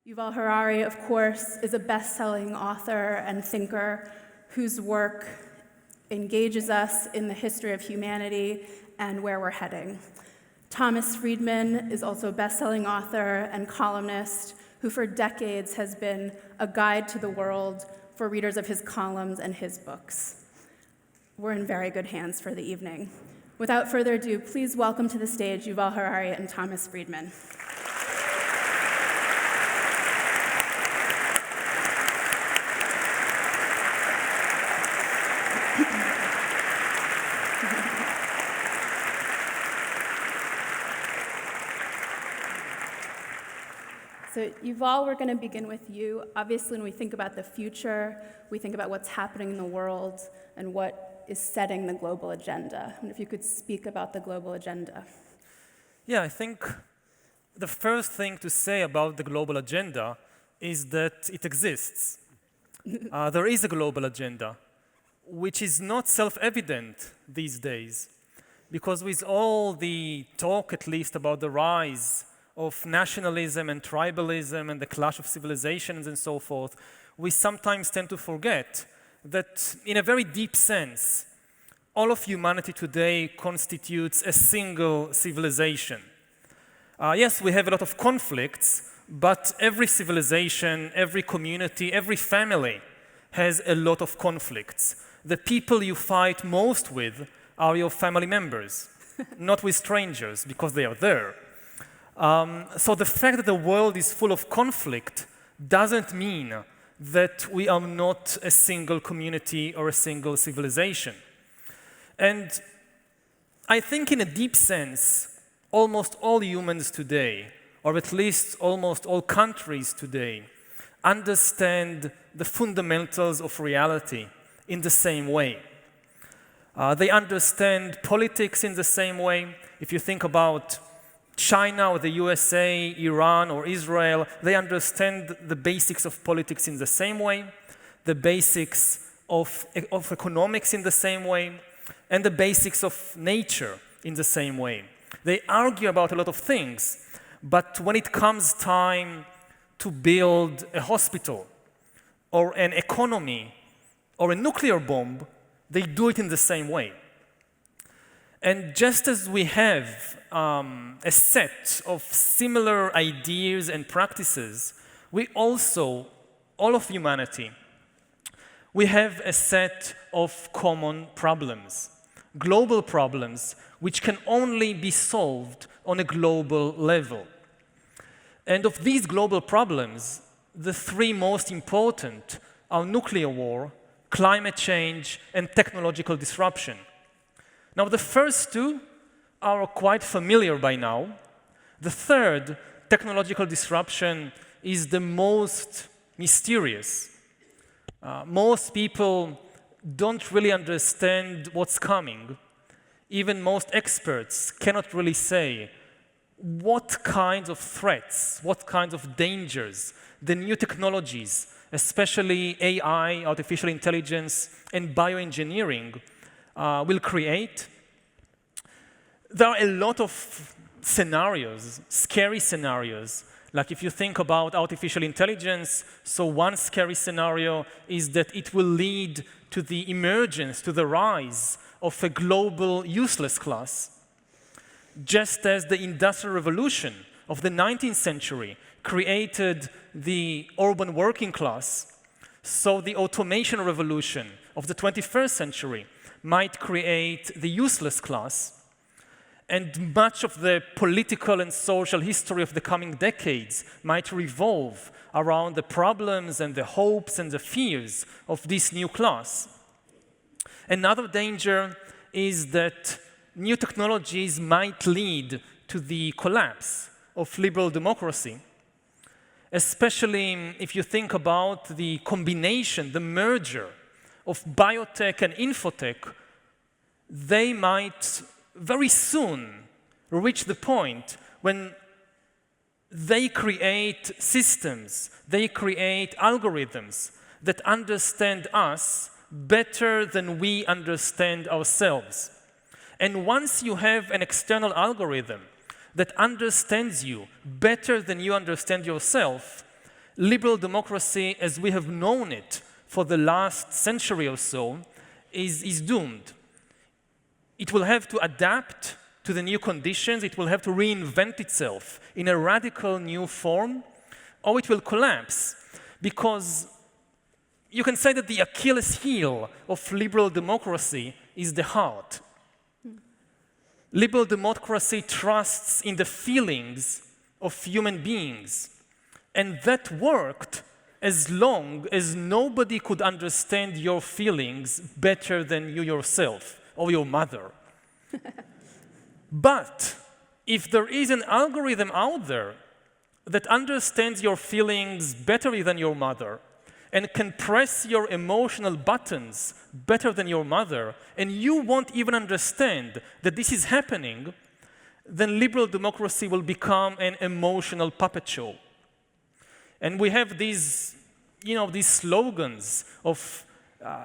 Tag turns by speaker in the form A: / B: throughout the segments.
A: Yuval Harari, of course, is a best-selling author and thinker whose work engages us in the history of humanity and where we're heading. Thomas Friedman is also a best-selling author and columnist who for decades has been a guide to the world for readers of his columns and his books. We're in very good hands for the evening. Without further ado, please welcome to the stage Yuval Harari and Thomas Friedman. So Yuval, we're going to begin with you. Obviously, when we think about the future, we think about what's happening in the world and what is setting the global agenda. And if you could speak about the global agenda.
B: Yeah, I think the first thing to say about the global agenda is that it exists. There is a global agenda, which is not self-evident these days, because with all the talk, at least, about the rise of nationalism and tribalism and the clash of civilizations and so forth, we sometimes tend to forget that in a very deep sense, all of humanity today constitutes a single civilization. Yes, we have a lot of conflicts, but every civilization, every community, every family has a lot of conflicts. The people you fight most with are your family members, not with strangers, because they are there. So the fact that the world is full of conflict doesn't mean that we are not a single community or a single civilization. And I think in a deep sense, almost all humans today, or at least almost all countries today, understand the fundamentals of reality in the same way. They understand politics in the same way. If you think about China or the USA, Iran or Israel, they understand the basics of politics in the same way, the basics of economics in the same way, and the basics of nature in the same way. They argue about a lot of things, but when it comes time to build a hospital or an economy or a nuclear bomb, they do it in the same way. And just as we have a set of similar ideas and practices, we also, all of humanity, we have a set of common problems, global problems, which can only be solved on a global level. And of these global problems, the three most important are nuclear war, climate change, and technological disruption. Now, the first two are quite familiar by now. The third, technological disruption, is the most mysterious. Most people don't really understand what's coming. Even most experts cannot really say what kinds of threats, what kinds of dangers the new technologies, especially AI, artificial intelligence, and bioengineering, will create. There are a lot of scenarios, scary scenarios. Like if you think about artificial intelligence, so one scary scenario is that it will lead to the emergence, to the rise of a global useless class. Just as the Industrial Revolution of the 19th century created the urban working class, so the automation revolution of the 21st century might create the useless class, and much of the political and social history of the coming decades might revolve around the problems and the hopes and the fears of this new class. Another danger is that new technologies might lead to the collapse of liberal democracy, especially if you think about the combination, the merger of biotech and infotech. They might very soon reach the point when they create systems, they create algorithms that understand us better than we understand ourselves. And once you have an external algorithm that understands you better than you understand yourself, liberal democracy, as we have known it for the last century or so, is doomed. It will have to adapt to the new conditions, it will have to reinvent itself in a radical new form, or it will collapse. Because you can say that the Achilles heel of liberal democracy is the heart. Liberal democracy trusts in the feelings of human beings. And that worked as long as nobody could understand your feelings better than you yourself or your mother. But if there is an algorithm out there that understands your feelings better than your mother and can press your emotional buttons better than your mother, and you won't even understand that this is happening, then liberal democracy will become an emotional puppet show. And we have these slogans of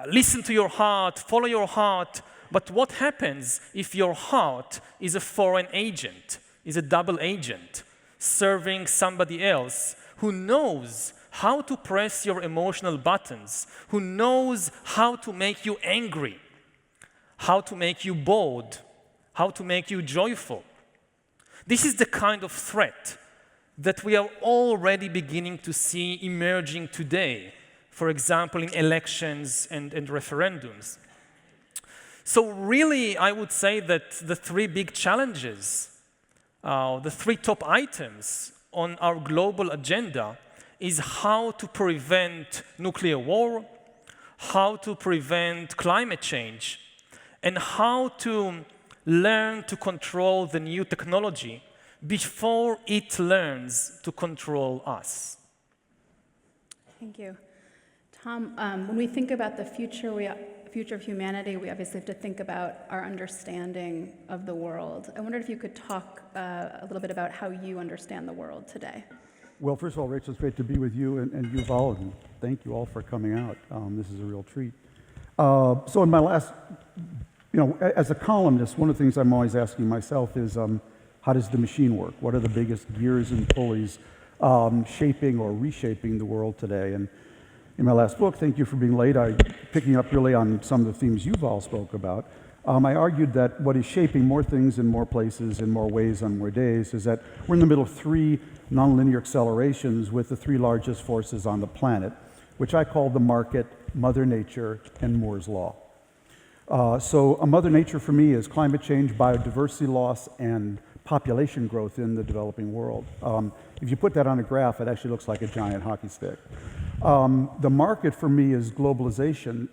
B: listen to your heart, follow your heart. But what happens if your heart is a foreign agent, is a double agent, serving somebody else who knows how to press your emotional buttons, who knows how to make you angry, how to make you bored, how to make you joyful? This is the kind of threat that we are already beginning to see emerging today, for example, in elections and referendums. So really, I would say that the three big challenges, the three top items on our global agenda is how to prevent nuclear war, how to prevent climate change, and how to learn to control the new technology before it learns to control us.
A: Thank you. Tom, when we think about the future of humanity, we obviously have to think about our understanding of the world. I wondered if you could talk a little bit about how you understand the world today.
C: Well, first of all, Rachel, it's great to be with you and Yuval, and thank you all for coming out. This is a real treat. So in my last, as a columnist, one of the things I'm always asking myself is, how does the machine work? What are the biggest gears and pulleys shaping or reshaping the world today? And in my last book, thank you for being late, picking up really on some of the themes Yuval spoke about, I argued that what is shaping more things in more places, in more ways, on more days, is that we're in the middle of three nonlinear accelerations with the three largest forces on the planet, which I call the market, Mother Nature, and Moore's Law. So Mother Nature for me is climate change, biodiversity loss, and population growth in the developing world. If you put that on a graph, it actually looks like a giant hockey stick. The market for me is globalization,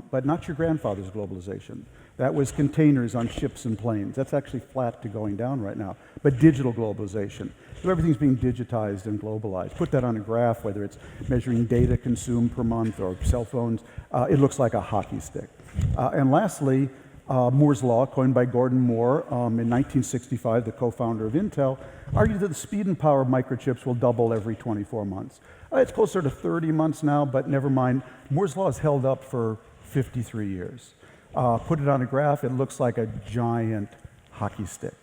C: but not your grandfather's globalization. That was containers on ships and planes. That's actually flat to going down right now. But digital globalization. So everything's being digitized and globalized. Put that on a graph, whether it's measuring data consumed per month or cell phones, it looks like a hockey stick. And lastly, Moore's Law, coined by Gordon Moore in 1965, the co-founder of Intel, argued that the speed and power of microchips will double every 24 months. It's closer to 30 months now, but never mind. Moore's Law is held up for 53 years. Put it on a graph, it looks like a giant hockey stick.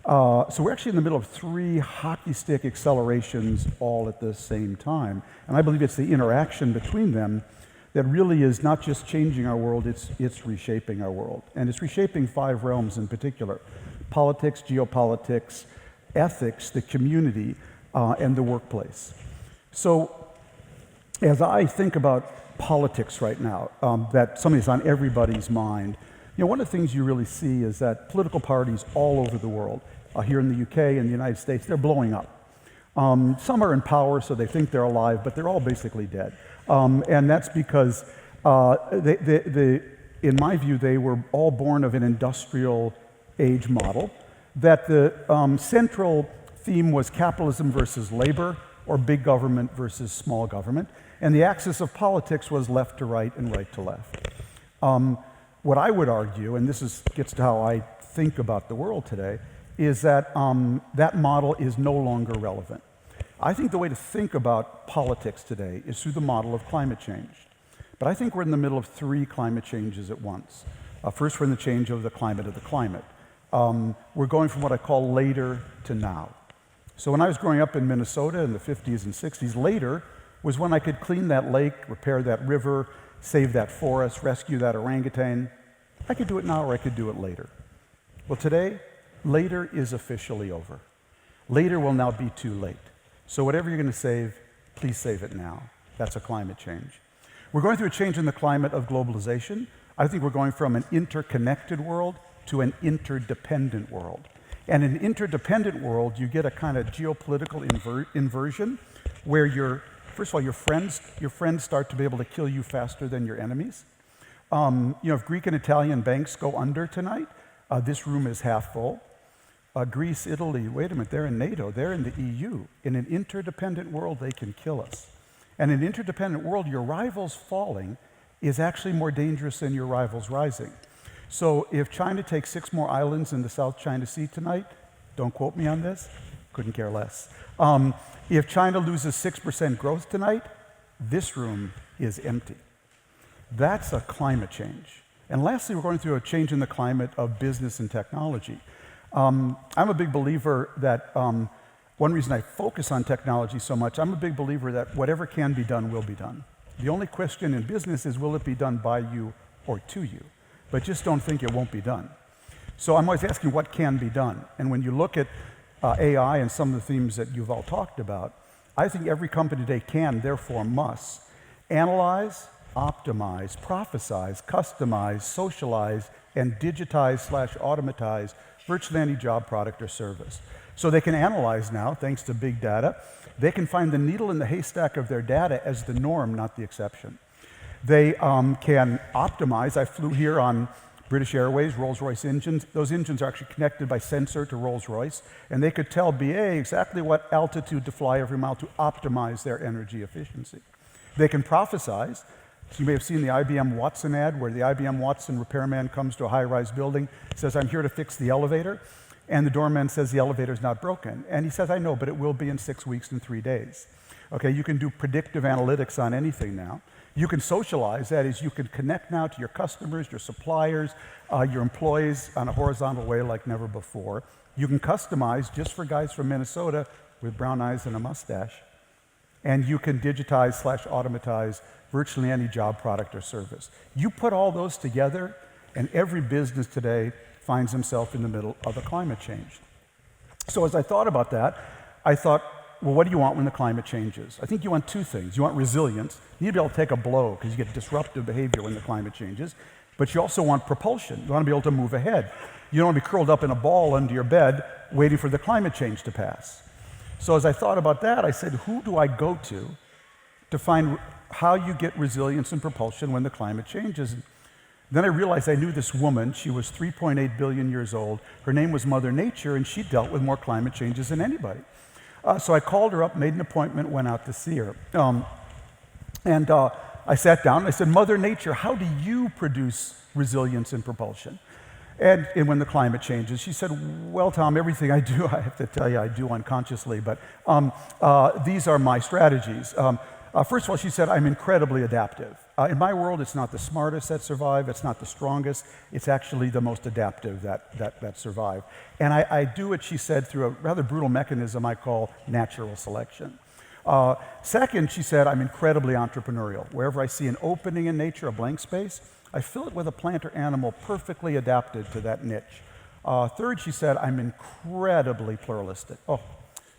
C: So we're actually in the middle of three hockey stick accelerations all at the same time. And I believe it's the interaction between them that really is not just changing our world, it's reshaping our world. And it's reshaping 5 realms in particular: politics, geopolitics, ethics, the community, and the workplace. So as I think about politics right now, that something that's on everybody's mind, one of the things you really see is that political parties all over the world, here in the UK and the United States, they're blowing up. Some are in power, so they think they're alive, but they're all basically dead. And that's because, in my view, they were all born of an industrial age model, that the central theme was capitalism versus labor, or big government versus small government, and the axis of politics was left to right and right to left. What I would argue, and this gets to how I think about the world today, is that that model is no longer relevant. I think the way to think about politics today is through the model of climate change. But I think we're in the middle of 3 climate changes at once. First, we're in the change of the climate of the climate. We're going from what I call later to now. So when I was growing up in Minnesota in the 50s and 60s, later was when I could clean that lake, repair that river, save that forest, rescue that orangutan. I could do it now or I could do it later. Well, today, later is officially over. Later will now be too late. So whatever you're going to save, please save it now. That's a climate change. We're going through a change in the climate of globalization. I think we're going from an interconnected world to an interdependent world. And in an interdependent world, you get a kind of geopolitical inversion where first of all, your friends start to be able to kill you faster than your enemies. If Greek and Italian banks go under tonight, this room is half full. Greece, Italy, wait a minute, they're in NATO, they're in the EU. In an interdependent world, they can kill us. And in an interdependent world, your rivals falling is actually more dangerous than your rivals rising. So if China takes 6 more islands in the South China Sea tonight, don't quote me on this, couldn't care less. If China loses 6% growth tonight, this room is empty. That's a climate change. And lastly, we're going through a change in the climate of business and technology. I'm a big believer that, one reason I focus on technology so much, I'm a big believer that whatever can be done will be done. The only question in business is, will it be done by you or to you? But just don't think it won't be done. So I'm always asking what can be done. And when you look at AI and some of the themes that Yuval talked about, I think every company today can, therefore must, analyze, optimize, prophesize, customize, socialize, and digitize/automatize virtually any job, product, or service. So they can analyze now, thanks to big data. They can find the needle in the haystack of their data as the norm, not the exception. They can optimize. I flew here on British Airways, Rolls-Royce engines. Those engines are actually connected by sensor to Rolls-Royce, and they could tell BA exactly what altitude to fly every mile to optimize their energy efficiency. They can prophesize. So you may have seen the IBM Watson ad where the IBM Watson repairman comes to a high-rise building, says, I'm here to fix the elevator, and the doorman says the elevator's not broken. And he says, I know, but it will be in 6 weeks and 3 days. Okay, you can do predictive analytics on anything now. You can socialize, that is, you can connect now to your customers, your suppliers, your employees on a horizontal way like never before. You can customize just for guys from Minnesota with brown eyes and a mustache. And you can digitize/automatize virtually any job, product, or service. You put all those together, and every business today finds himself in the middle of a climate change. So as I thought about that, I thought, well, what do you want when the climate changes? I think you want 2 things. You want resilience. You need to be able to take a blow because you get disruptive behavior when the climate changes. But you also want propulsion. You want to be able to move ahead. You don't want to be curled up in a ball under your bed waiting for the climate change to pass. So as I thought about that, I said, who do I go to find how you get resilience and propulsion when the climate changes? And then I realized I knew this woman. She was 3.8 billion years old. Her name was Mother Nature, and she dealt with more climate changes than anybody. So I called her up, made an appointment, went out to see her. I sat down and I said, Mother Nature, how do you produce resilience and propulsion? And when the climate changes, she said, well, Tom, everything I do, I have to tell you, I do unconsciously, but these are my strategies. First of all, she said, I'm incredibly adaptive. In my world, it's not the smartest that survive, it's not the strongest, it's actually the most adaptive that survive. And I do it, she said, through a rather brutal mechanism I call natural selection. Second, she said, I'm incredibly entrepreneurial. Wherever I see an opening in nature, a blank space, I fill it with a plant or animal perfectly adapted to that niche. Third, she said, I'm incredibly pluralistic. Oh,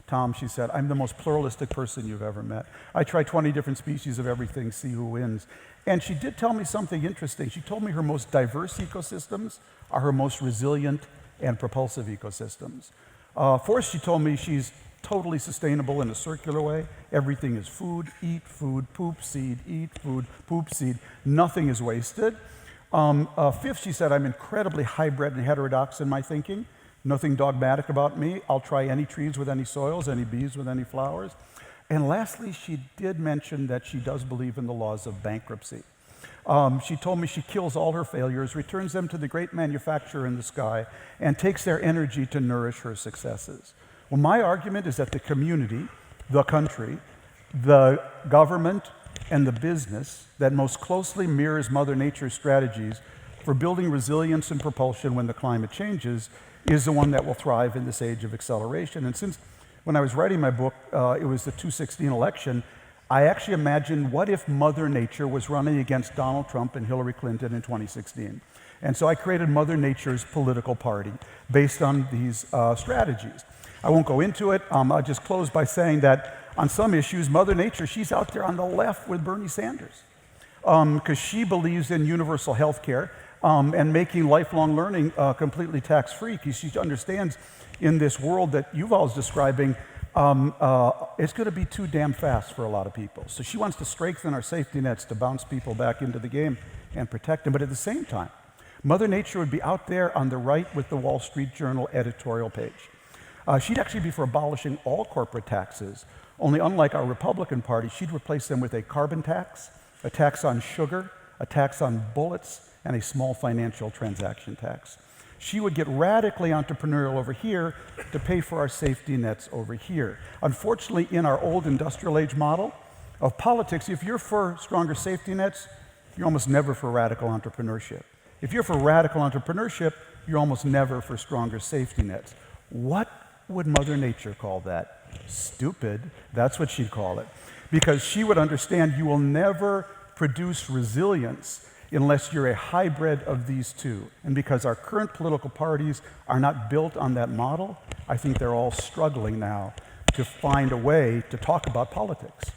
C: Tom, she said, I'm the most pluralistic person you've ever met. I try 20 different species of everything, see who wins. And she did tell me something interesting. She told me her most diverse ecosystems are her most resilient and propulsive ecosystems. Fourth, she told me she's totally sustainable in a circular way. Everything is food, eat food, poop, seed, eat food, poop, seed. Nothing is wasted. Fifth, she said, I'm incredibly hybrid and heterodox in my thinking. Nothing dogmatic about me. I'll try any trees with any soils, any bees with any flowers. And lastly, she did mention that she does believe in the laws of bankruptcy. She told me she kills all her failures, returns them to the great manufacturer in the sky, and takes their energy to nourish her successes. Well, my argument is that the community, the country, the government, and the business that most closely mirrors Mother Nature's strategies for building resilience and propulsion when the climate changes is the one that will thrive in this age of acceleration. And since when I was writing my book, it was the 2016 election, I actually imagined, what if Mother Nature was running against Donald Trump and Hillary Clinton in 2016? And so I created Mother Nature's political party based on these strategies. I won't go into it. I'll just close by saying that on some issues, Mother Nature, she's out there on the left with Bernie Sanders because she believes in universal health care and making lifelong learning completely tax-free, because she understands in this world that Yuval is describing, it's going to be too damn fast for a lot of people. So she wants to strengthen our safety nets to bounce people back into the game and protect them. But at the same time, Mother Nature would be out there on the right with the Wall Street Journal editorial page. She'd actually be for abolishing all corporate taxes, only unlike our Republican Party, she'd replace them with a carbon tax, a tax on sugar, a tax on bullets, and a small financial transaction tax. She would get radically entrepreneurial over here to pay for our safety nets over here. Unfortunately, in our old industrial age model of politics, if you're for stronger safety nets, you're almost never for radical entrepreneurship. If you're for radical entrepreneurship, you're almost never for stronger safety nets. What would Mother Nature call that? Stupid. That's what she'd call it. Because she would understand you will never produce resilience unless you're a hybrid of these two. And because our current political parties are not built on that model, I think they're all struggling now to find a way to talk about politics.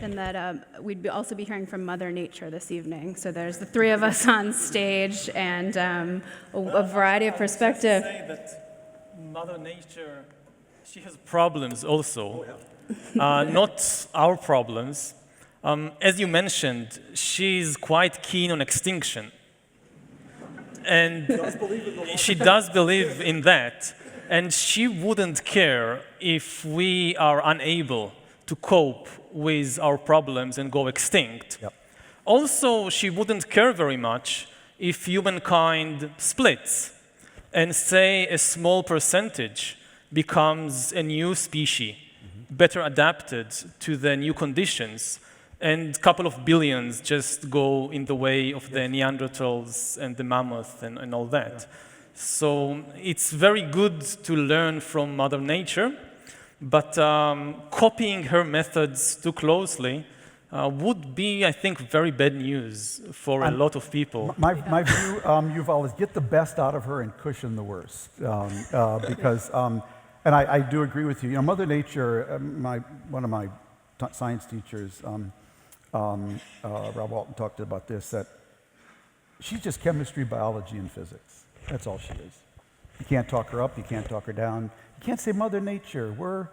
A: And that we'd also be hearing from Mother Nature this evening. So there's the three of us on stage and a variety of perspective.
B: I would just say that Mother Nature, she has problems also, not our problems. As you mentioned, she's quite keen on extinction. And she does believe in that. And she wouldn't care if we are unable to cope with our problems and go extinct.
C: Yep.
B: Also, she wouldn't care very much if humankind splits and say a small percentage becomes a new species, better adapted to the new conditions, and a couple of billions just go in the way of the Neanderthals and the mammoth and all that. Yeah. So it's very good to learn from Mother Nature, but copying her methods too closely would be, I think, very bad news for a lot of people.
C: My view, Yuval, is get the best out of her and cushion the worst. Because, and I do agree with you. You know, Mother Nature, one of my science teachers, Rob Walton, talked about this, that she's just chemistry, biology, and physics. That's all she is. You can't talk her up, you can't talk her down. You can't say, Mother Nature, we're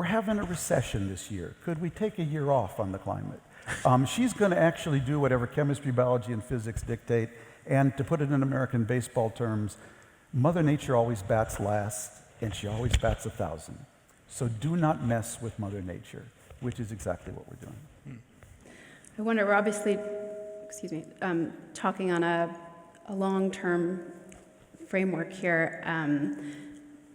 C: having a recession this year. Could we take a year off on the climate? She's going to actually do whatever chemistry, biology, and physics dictate. And to put it in American baseball terms, Mother Nature always bats last, and she always bats 1,000. So do not mess with Mother Nature, which is exactly what we're doing.
A: I wonder, we're obviously, talking on a long-term framework here.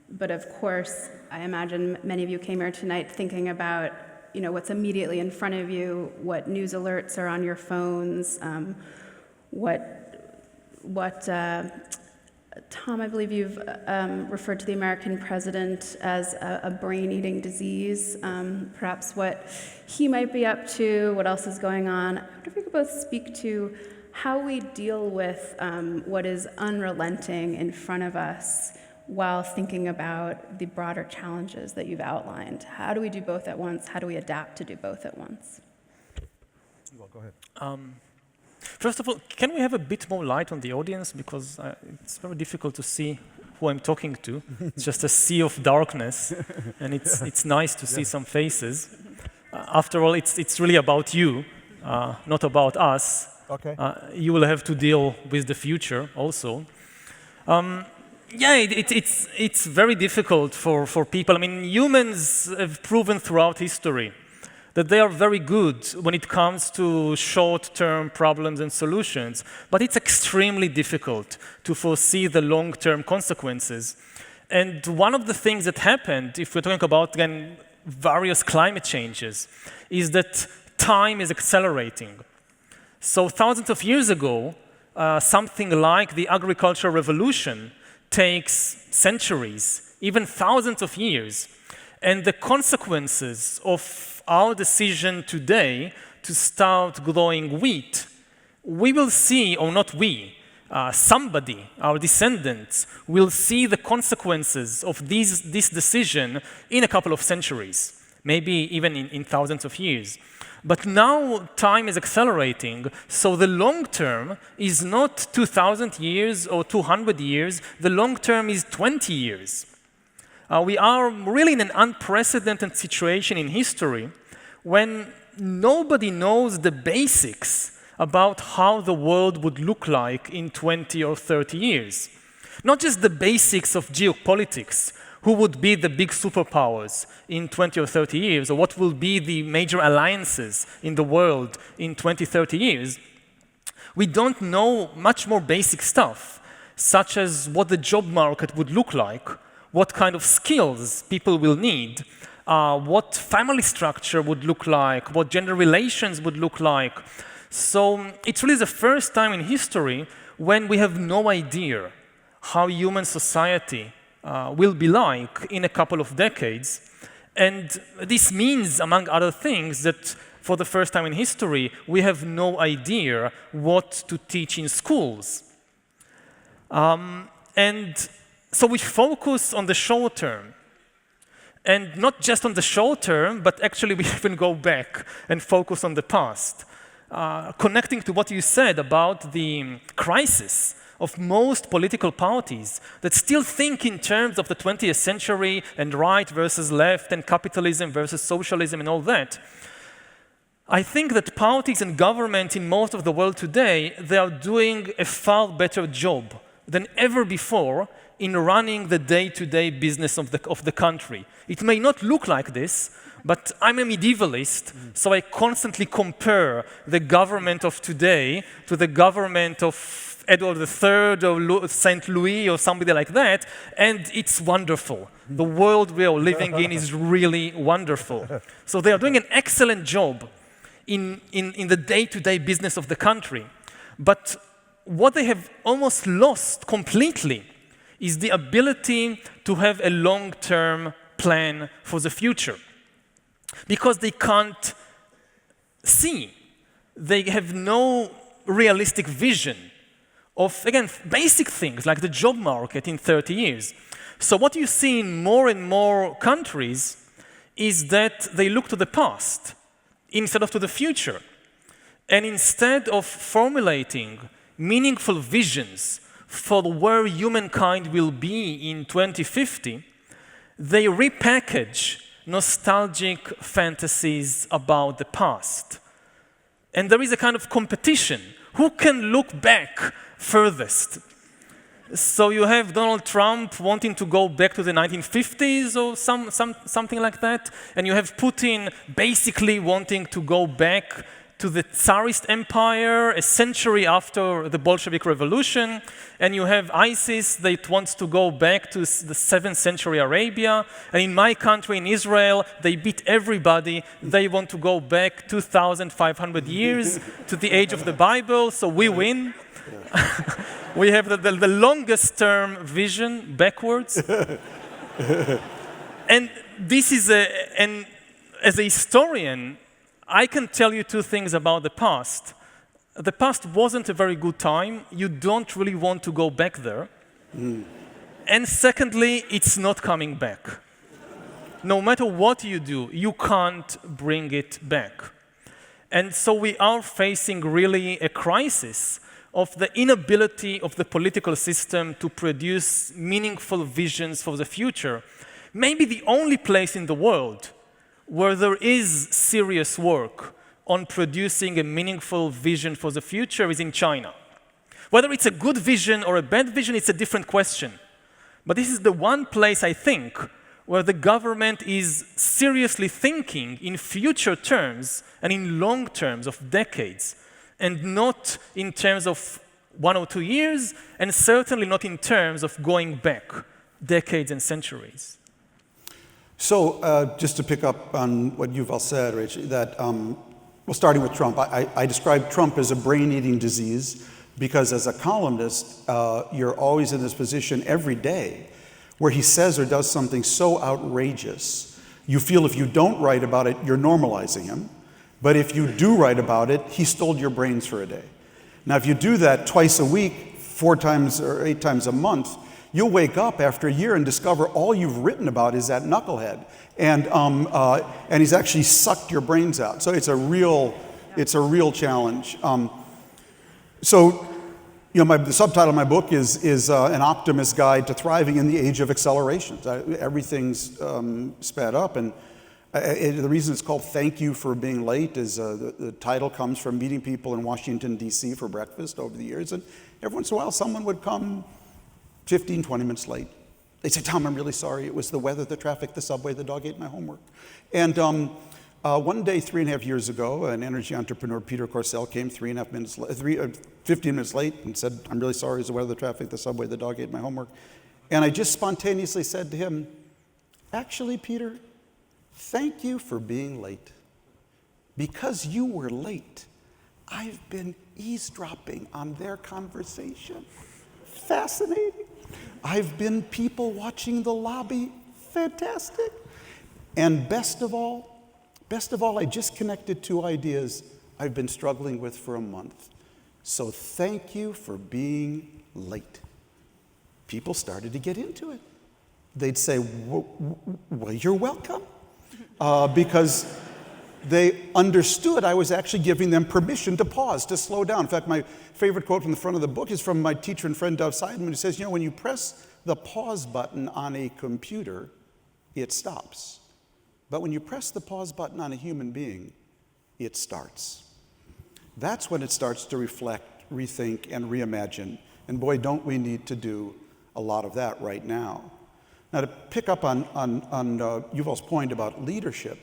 A: But of course, I imagine many of you came here tonight thinking about, what's immediately in front of you, what news alerts are on your phones, Tom, I believe you've referred to the American president as a brain-eating disease, perhaps what he might be up to, what else is going on. I wonder if you could both speak to how we deal with what is unrelenting in front of us while thinking about the broader challenges that you've outlined. How do we do both at once? How do we adapt to do both at once?
C: Well, go ahead.
B: First of all, can we have a bit more light on the audience? Because it's very difficult to see who I'm talking to. It's just a sea of darkness, and it's nice to see some faces. After all, it's really about you, not about us.
C: Okay.
B: You will have to deal with the future also. It's very difficult for people. I mean, humans have proven throughout history that they are very good when it comes to short-term problems and solutions, but it's extremely difficult to foresee the long-term consequences. And one of the things that happened, if we're talking about, again, various climate changes, is that time is accelerating. So thousands of years ago, something like the agricultural revolution takes centuries, even thousands of years. and the consequences of our decision today to start growing wheat, we will see, or not we, somebody, our descendants, will see the consequences of this decision in a couple of centuries, maybe even in thousands of years. But now time is accelerating, so the long term is not 2,000 years or 200 years, the long term is 20 years. We are really in an unprecedented situation in history when nobody knows the basics about how the world would look like in 20 or 30 years. Not just the basics of geopolitics, who would be the big superpowers in 20 or 30 years, or what will be the major alliances in the world in 20, 30 years. We don't know much more basic stuff, such as what the job market would look like, what kind of skills people will need, what family structure would look like, what gender relations would look like. So it's really the first time in history when we have no idea how human society will be like in a couple of decades. And this means, among other things, that for the first time in history, we have no idea what to teach in schools. And so we focus on the short term. And not just on the short term, but actually we even go back and focus on the past. Connecting to what you said about the crisis of most political parties that still think in terms of the 20th century and right versus left and capitalism versus socialism and all that. I think that parties and government in most of the world today, they are doing a far better job than ever before in running the day-to-day business of the country. It may not look like this, but I'm a medievalist, so I constantly compare the government of today to the government of Edward III or St. Louis or somebody like that, and it's wonderful. The world we are living in is really wonderful. So they are doing an excellent job in the day-to-day business of the country. But what they have almost lost completely is the ability to have a long-term plan for the future. Because they can't see. They have no realistic vision of, again, basic things like the job market in 30 years. So what you see in more and more countries is that they look to the past instead of to the future. And instead of formulating meaningful visions for where humankind will be in 2050, they repackage nostalgic fantasies about the past. And there is a kind of competition. Who can look back furthest? So you have Donald Trump wanting to go back to the 1950s or something like that, and you have Putin basically wanting to go back to the Tsarist Empire a century after the Bolshevik Revolution, and you have ISIS that wants to go back to the 7th century Arabia, and in my country, in Israel, they beat everybody. They want to go back 2,500 years to the age of the Bible, so we win. We have the longest term vision backwards. And this is and as a historian, I can tell you two things about the past. The past wasn't a very good time. You don't really want to go back there. And secondly, it's not coming back. No matter what you do, you can't bring it back. And so we are facing really a crisis of the inability of the political system to produce meaningful visions for the future. Maybe the only place in the world where there is serious work on producing a meaningful vision for the future is in China. Whether it's a good vision or a bad vision, it's a different question. But this is the one place, I think, where the government is seriously thinking in future terms and in long terms of decades, and not in terms of 1 or 2 years, and certainly not in terms of going back decades and centuries.
C: So just to pick up on what Yuval said, Rich, that, well, starting with Trump, I describe Trump as a brain-eating disease because as a columnist, you're always in this position every day where he says or does something so outrageous You feel if you don't write about it, you're normalizing him. But if you do write about it, he stole your brains for a day. Now, if you do that twice a week, 4 times or 8 times a month, you'll wake up after a year and discover all you've written about is that knucklehead. And he's actually sucked your brains out. So it's a real challenge. The subtitle of my book is An Optimist's Guide to Thriving in the Age of Accelerations. Everything's sped up, and the reason it's called Thank You for Being Late is the title comes from meeting people in Washington, D.C. for breakfast over the years, and every once in a while someone would come 15, 20 minutes late. They'd say, Tom, I'm really sorry. It was the weather, the traffic, the subway, the dog ate my homework. And one day, 3.5 years ago, an energy entrepreneur, Peter Corcel, came 15 minutes late and said, I'm really sorry, it was the weather, the traffic, the subway, the dog ate my homework. And I just spontaneously said to him, actually, Peter, thank you for being late. Because you were late, I've been eavesdropping on their conversation. Fascinating. I've been people watching the lobby. Fantastic. And best of all, I just connected 2 ideas I've been struggling with for a month. So thank you for being late. People started to get into it. They'd say, well, you're welcome. Because they understood I was actually giving them permission to pause, to slow down. In fact, my favorite quote from the front of the book is from my teacher and friend, Dov Seidman, who says, when you press the pause button on a computer, it stops. But when you press the pause button on a human being, it starts. That's when it starts to reflect, rethink, and reimagine. And boy, don't we need to do a lot of that right now. Now, to pick up on Yuval's point about leadership,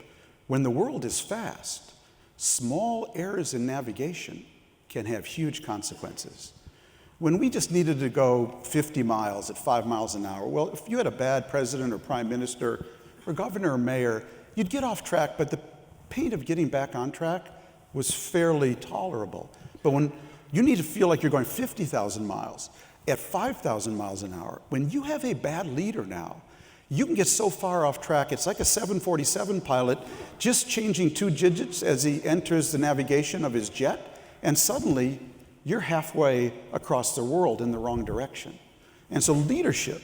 C: when the world is fast, small errors in navigation can have huge consequences. When we just needed to go 50 miles at 5 miles an hour, well, if you had a bad president or prime minister or governor or mayor, you'd get off track, but the pain of getting back on track was fairly tolerable. But when you need to feel like you're going 50,000 miles at 5,000 miles an hour, when you have a bad leader now, you can get so far off track. It's like a 747 pilot just changing 2 digits as he enters the navigation of his jet, and suddenly you're halfway across the world in the wrong direction. And so leadership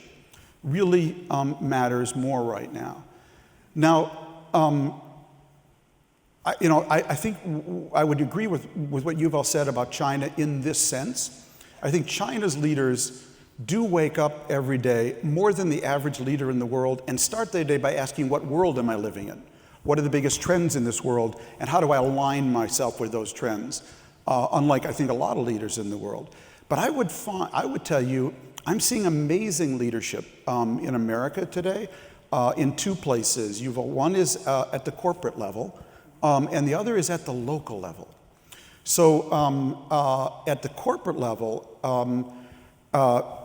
C: really matters more right now. Now, I think I would agree with what Yuval said about China in this sense. I think China's leaders do wake up every day more than the average leader in the world and start their day by asking, what world am I living in? What are the biggest trends in this world? And how do I align myself with those trends? Unlike, I think, a lot of leaders in the world. But I would tell you, I'm seeing amazing leadership in America today in 2 places. One is at the corporate level, and the other is at the local level. So at the corporate level,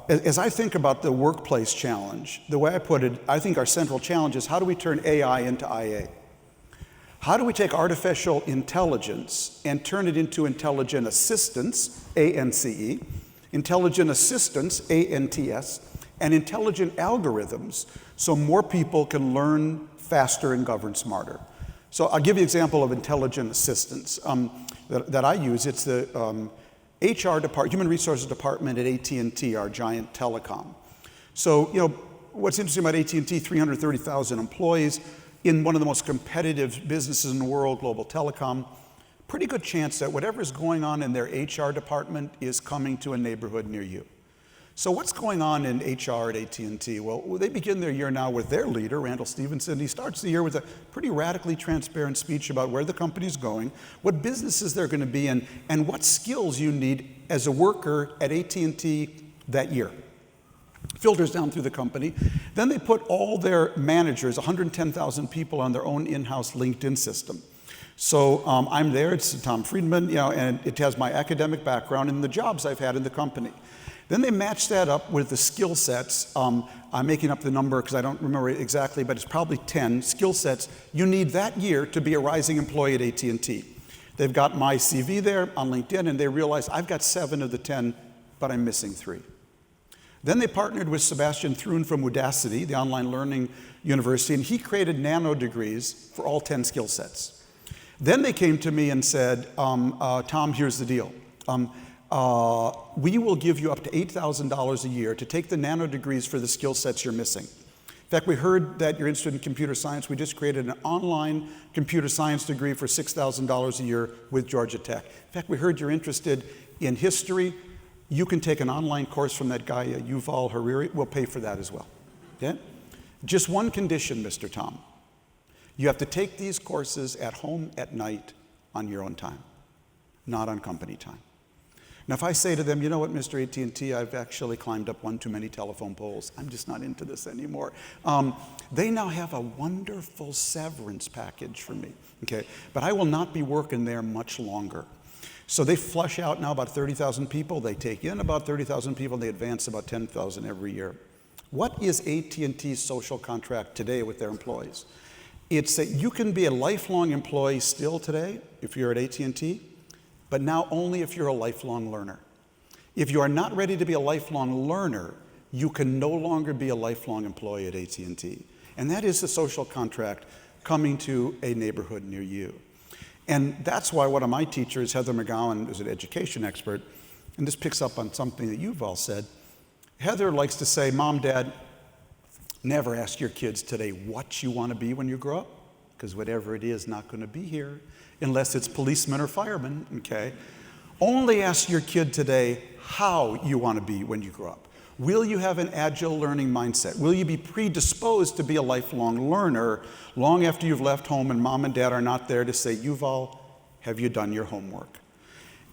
C: as I think about the workplace challenge, the way I put it, I think our central challenge is how do we turn AI into IA? How do we take artificial intelligence and turn it into intelligent assistance, ANCE, intelligent assistance, ANTS, and intelligent algorithms so more people can learn faster and govern smarter? So I'll give you an example of intelligent assistance that I use. It's the HR department, Human Resources Department at AT&T, our giant telecom. So, what's interesting about AT&T, 330,000 employees in one of the most competitive businesses in the world, global telecom. Pretty good chance that whatever is going on in their HR department is coming to a neighborhood near you. So what's going on in HR at AT&T? Well, they begin their year now with their leader, Randall Stevenson. He starts the year with a pretty radically transparent speech about where the company's going, what businesses they're going to be in, and what skills you need as a worker at AT&T that year. Filters down through the company. Then they put all their managers, 110,000 people, on their own in-house LinkedIn system. So I'm there, it's Tom Friedman, and it has my academic background and the jobs I've had in the company. Then they match that up with the skill sets. I'm making up the number because I don't remember it exactly, but it's probably 10 skill sets you need that year to be a rising employee at AT&T. They've got my CV there on LinkedIn, and they realize I've got 7 of the 10, but I'm missing 3.
D: Then they partnered with Sebastian Thrun from Udacity, the online learning university, and he created nano degrees for all 10 skill sets. Then they came to me and said, Tom, here's the deal. We will give you up to $8,000 a year to take the nano degrees for the skill sets you're missing. In fact, we heard that you're interested in computer science. We just created an online computer science degree for $6,000 a year with Georgia Tech. In fact, we heard you're interested in history. You can take an online course from that guy, Yuval Harari. We'll pay for that as well. Okay? Just one condition, Mr. Tom. You have to take these courses at home at night on your own time, not on company time. Now, if I say to them, you know what, Mr. AT&T, I've actually climbed up one too many telephone poles. I'm just not into this anymore. They now have a wonderful severance package for me, okay? But I will not be working there much longer. So they flush out now about 30,000 people. They take in about 30,000 people. They advance about 10,000 every year. What is AT&T's social contract today with their employees? It's that you can be a lifelong employee still today if you're at AT&T, but now only if you're a lifelong learner. If you are not ready to be a lifelong learner, you can no longer be a lifelong employee at AT&T. And that is the social contract coming to a neighborhood near you. And that's why one of my teachers, Heather McGowan, is an education expert, and this picks up on something that Yuval said. Heather likes to say, Mom, Dad, never ask your kids today what you want to be when you grow up, because whatever it is not going to be here, unless it's policeman or fireman, okay? Only ask your kid today how you want to be when you grow up. Will you have an agile learning mindset? Will you be predisposed to be a lifelong learner long after you've left home and Mom and Dad are not there to say, Yuval, have you done your homework?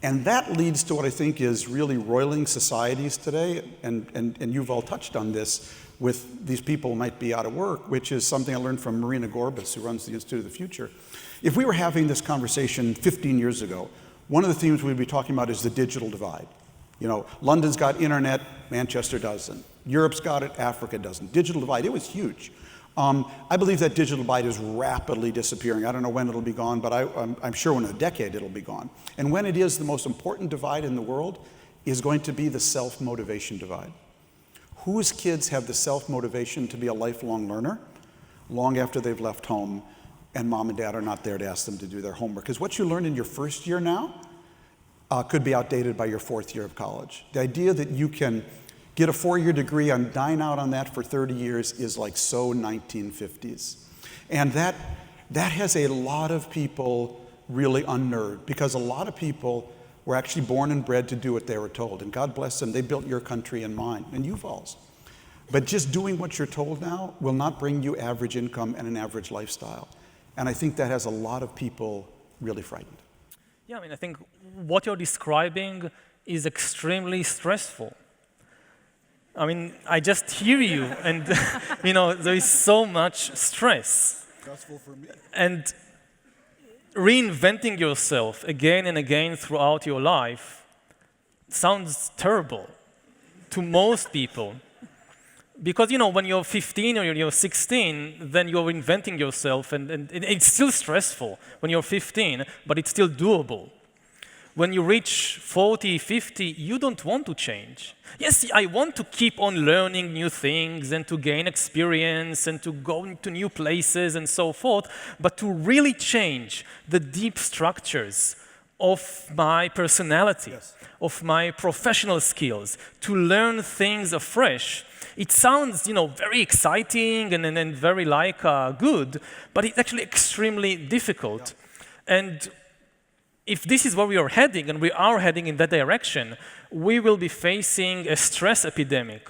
D: And that leads to what I think is really roiling societies today, and Yuval touched on this with these people who might be out of work, which is something I learned from Marina Gorbis, who runs the Institute of the Future. If we were having this conversation 15 years ago, one of the themes we'd be talking about is the digital divide. You know, London's got internet, Manchester doesn't. Europe's got it, Africa doesn't. Digital divide, it was huge. I believe that digital divide is rapidly disappearing. I don't know when it'll be gone, but I'm sure in a decade it'll be gone. And when it is, the most important divide in the world is going to be the self-motivation divide. Whose kids have the self-motivation to be a lifelong learner long after they've left home and Mom and Dad are not there to ask them to do their homework? Because what you learn in your first year now could be outdated by your fourth year of college. The idea that you can get a 4-year degree and dine out on that for 30 years is like so 1950s. And that has a lot of people really unnerved, because a lot of people were actually born and bred to do what they were told. And God bless them, they built your country and mine, and Yuval's. But just doing what you're told now will not bring you average income and an average lifestyle. And I think that has a lot of people really frightened.
B: Yeah, I think what you're describing is extremely stressful. I just hear you, and there is so much stress.
D: Stressful for me.
B: And reinventing yourself again and again throughout your life sounds terrible to most people. Because, when you're 15 or you're 16, then you're inventing yourself, and it's still stressful when you're 15, but it's still doable. When you reach 40, 50, you don't want to change. Yes, I want to keep on learning new things and to gain experience and to go into new places and so forth, but to really change the deep structures of my personality,
D: yes,
B: of my professional skills, to learn things afresh. It sounds, very exciting and very good, but it's actually extremely difficult. Yeah. And if this is where we are heading, and we are heading in that direction, we will be facing a stress epidemic,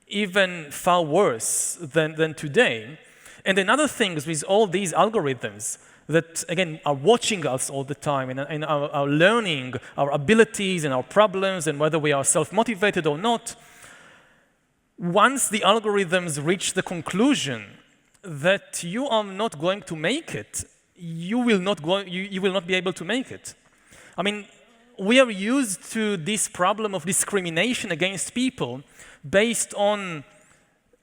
B: even far worse than today. And another thing is with all these algorithms that, again, are watching us all the time and are learning our abilities and our problems and whether we are self-motivated or not. Once the algorithms reach the conclusion that you are not going to make it, you will not be able to make it. We are used to this problem of discrimination against people based on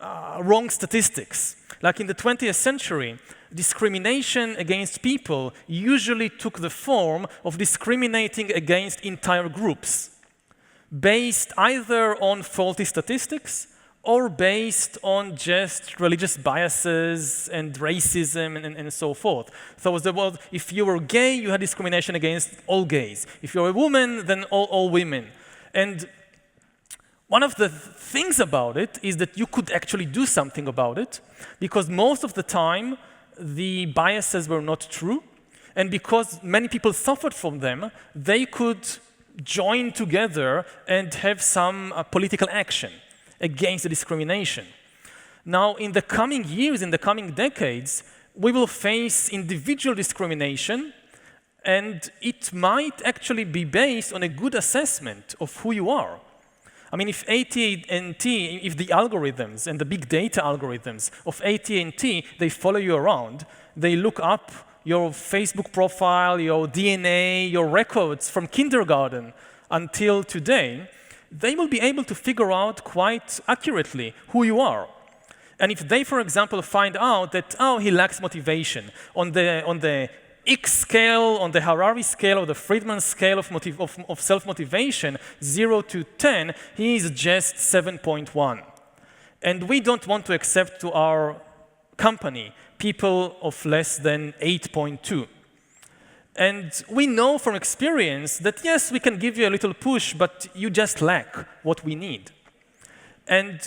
B: wrong statistics. Like in the 20th century, discrimination against people usually took the form of discriminating against entire groups. based either on faulty statistics or based on just religious biases and racism and so forth. So there was, if you were gay, you had discrimination against all gays. If you're a woman, then all women. And one of the things about it is that you could actually do something about it, because most of the time, the biases were not true, and because many people suffered from them, they could join together and have some political action against the discrimination. Now, in the coming years, in the coming decades, we will face individual discrimination, and it might actually be based on a good assessment of who you are. I mean, if AT&T, if the algorithms and the big data algorithms of AT&T, they follow you around, they look up your Facebook profile, your DNA, your records from kindergarten until today, they will be able to figure out quite accurately who you are. And if they, for example, find out that, oh, he lacks motivation, on the X scale, on the Harari scale, or the Friedman scale of self-motivation, 0 to 10, he is just 7.1. And we don't want to accept to our company people of less than 8.2. And we know from experience that, yes, we can give you a little push, but you just lack what we need. And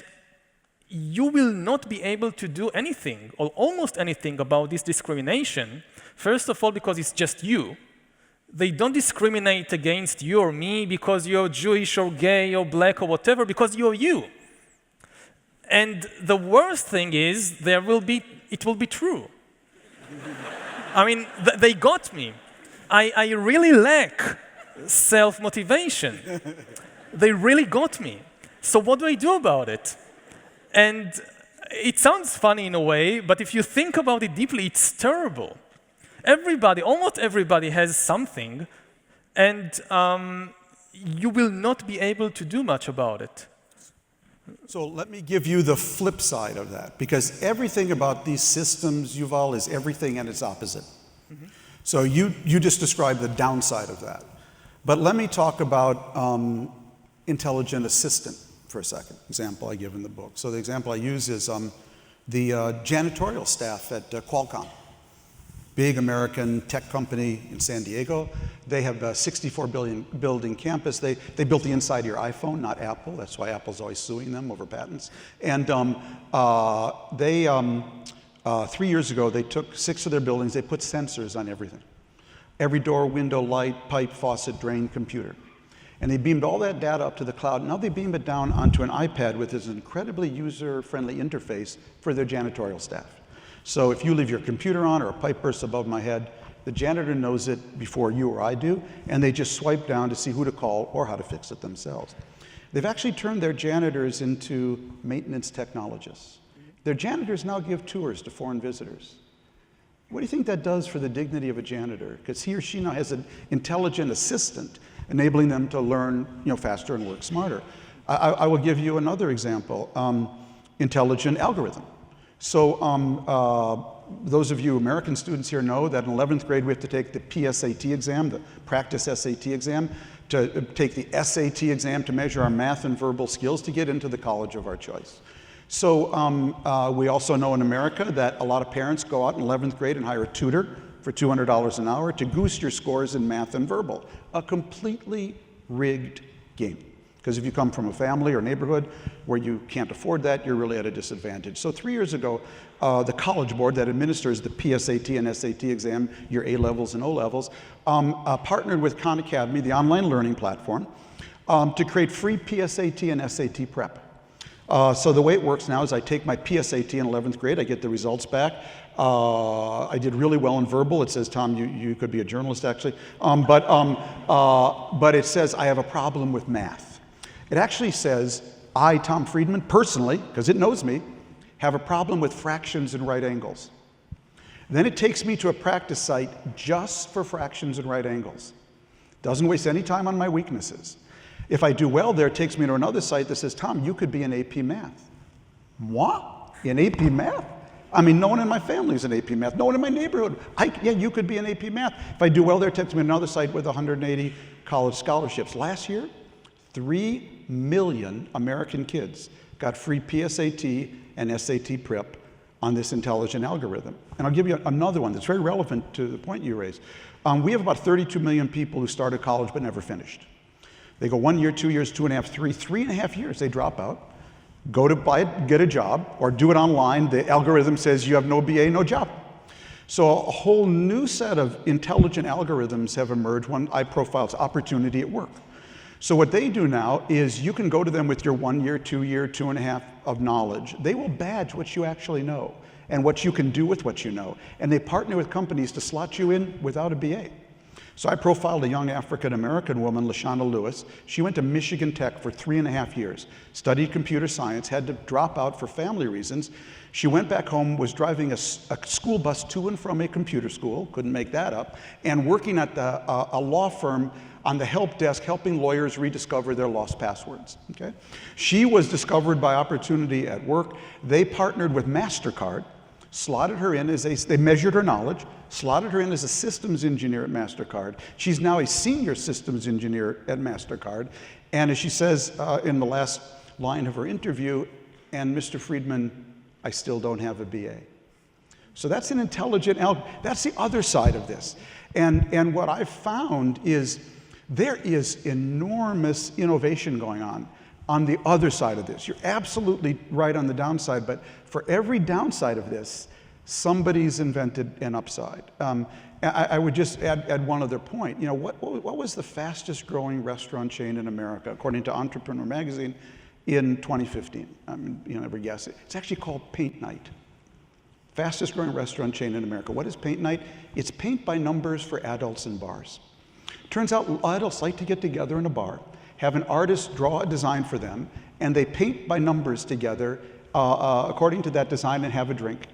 B: you will not be able to do anything, or almost anything, about this discrimination. First of all, because it's just you. They don't discriminate against you or me because you're Jewish or gay or black or whatever, because you're you. And the worst thing is, it will be true. I mean, they got me. I really lack self-motivation. They really got me. So what do I do about it? And it sounds funny in a way, but if you think about it deeply, it's terrible. Everybody, almost everybody has something, and you will not be able to do much about it.
D: So let me give you the flip side of that, because everything about these systems, Yuval, is everything and its opposite. Mm-hmm. So you just described the downside of that. But let me talk about intelligent assistant for a second, example I give in the book. So the example I use is the janitorial staff at Qualcomm, big American tech company in San Diego. They have a 64 building campus. They built the inside of your iPhone, not Apple. That's why Apple's always suing them over patents. And 3 years ago, they took 6 of their buildings, they put sensors on everything. Every door, window, light, pipe, faucet, drain, computer. And they beamed all that data up to the cloud. Now they beam it down onto an iPad with this incredibly user-friendly interface for their janitorial staff. So if you leave your computer on or a pipe bursts above my head, the janitor knows it before you or I do, and they just swipe down to see who to call or how to fix it themselves. They've actually turned their janitors into maintenance technologists. Their janitors now give tours to foreign visitors. What do you think that does for the dignity of a janitor? Because he or she now has an intelligent assistant enabling them to learn faster and work smarter. I will give you another example, intelligent algorithm. So those of you American students here know that in 11th grade we have to take the PSAT exam, the practice SAT exam, to take the SAT exam to measure our math and verbal skills to get into the college of our choice. So we also know in America that a lot of parents go out in 11th grade and hire a tutor for $200 an hour to goose your scores in math and verbal. A completely rigged game. Because if you come from a family or neighborhood where you can't afford that, you're really at a disadvantage. So 3 years ago, the College Board that administers the PSAT and SAT exam, your A-levels and O-levels, partnered with Khan Academy, the online learning platform, to create free PSAT and SAT prep. So the way it works now is I take my PSAT in 11th grade, I get the results back. I did really well in verbal. It says, Tom, you could be a journalist, actually. But it says I have a problem with math. It actually says, I, Tom Friedman, personally, because it knows me, have a problem with fractions and right angles. Then it takes me to a practice site just for fractions and right angles. Doesn't waste any time on my weaknesses. If I do well there, it takes me to another site that says, Tom, you could be in AP Math. What? In AP Math? I mean, no one in my family is in AP Math. No one in my neighborhood. Yeah, you could be in AP Math. If I do well there, it takes me to another site with 180 college scholarships. Last year, 3 million American kids got free PSAT and SAT prep on this intelligent algorithm. And I'll give you another one that's very relevant to the point you raised. We have about 32 million people who started college but never finished. They go 1 year, 2 years, 2.5, 3.5 years, they drop out, go to get a job, or do it online. The algorithm says you have no BA, no job. So a whole new set of intelligent algorithms have emerged. One I profile is opportunity at work. So what they do now is you can go to them with your 1 year, 2 year, 2.5 of knowledge. They will badge what you actually know and what you can do with what you know. And they partner with companies to slot you in without a BA. So I profiled a young African-American woman, LaShawna Lewis. She went to Michigan Tech for 3.5 years, studied computer science, had to drop out for family reasons. She went back home, was driving a school bus to and from a computer school, couldn't make that up, and working at a law firm on the help desk, helping lawyers rediscover their lost passwords. Okay? She was discovered by Opportunity at Work. They partnered with MasterCard, slotted her in as they measured her knowledge, slotted her in as a systems engineer at MasterCard. She's now a senior systems engineer at MasterCard. And as she says in the last line of her interview, and Mr. Friedman, I still don't have a BA. So that's an intelligent, that's the other side of this. And what I've found is there is enormous innovation going on the other side of this. You're absolutely right on the downside, but for every downside of this, somebody's invented an upside. I would just add one other point. You know, what was the fastest growing restaurant chain in America, according to Entrepreneur Magazine, in 2015? You never guess it. It's actually called Paint Night. Fastest growing restaurant chain in America. What is Paint Night? It's paint by numbers for adults in bars. Turns out adults like to get together in a bar, have an artist draw a design for them, and they paint by numbers together according to that design and have a drink.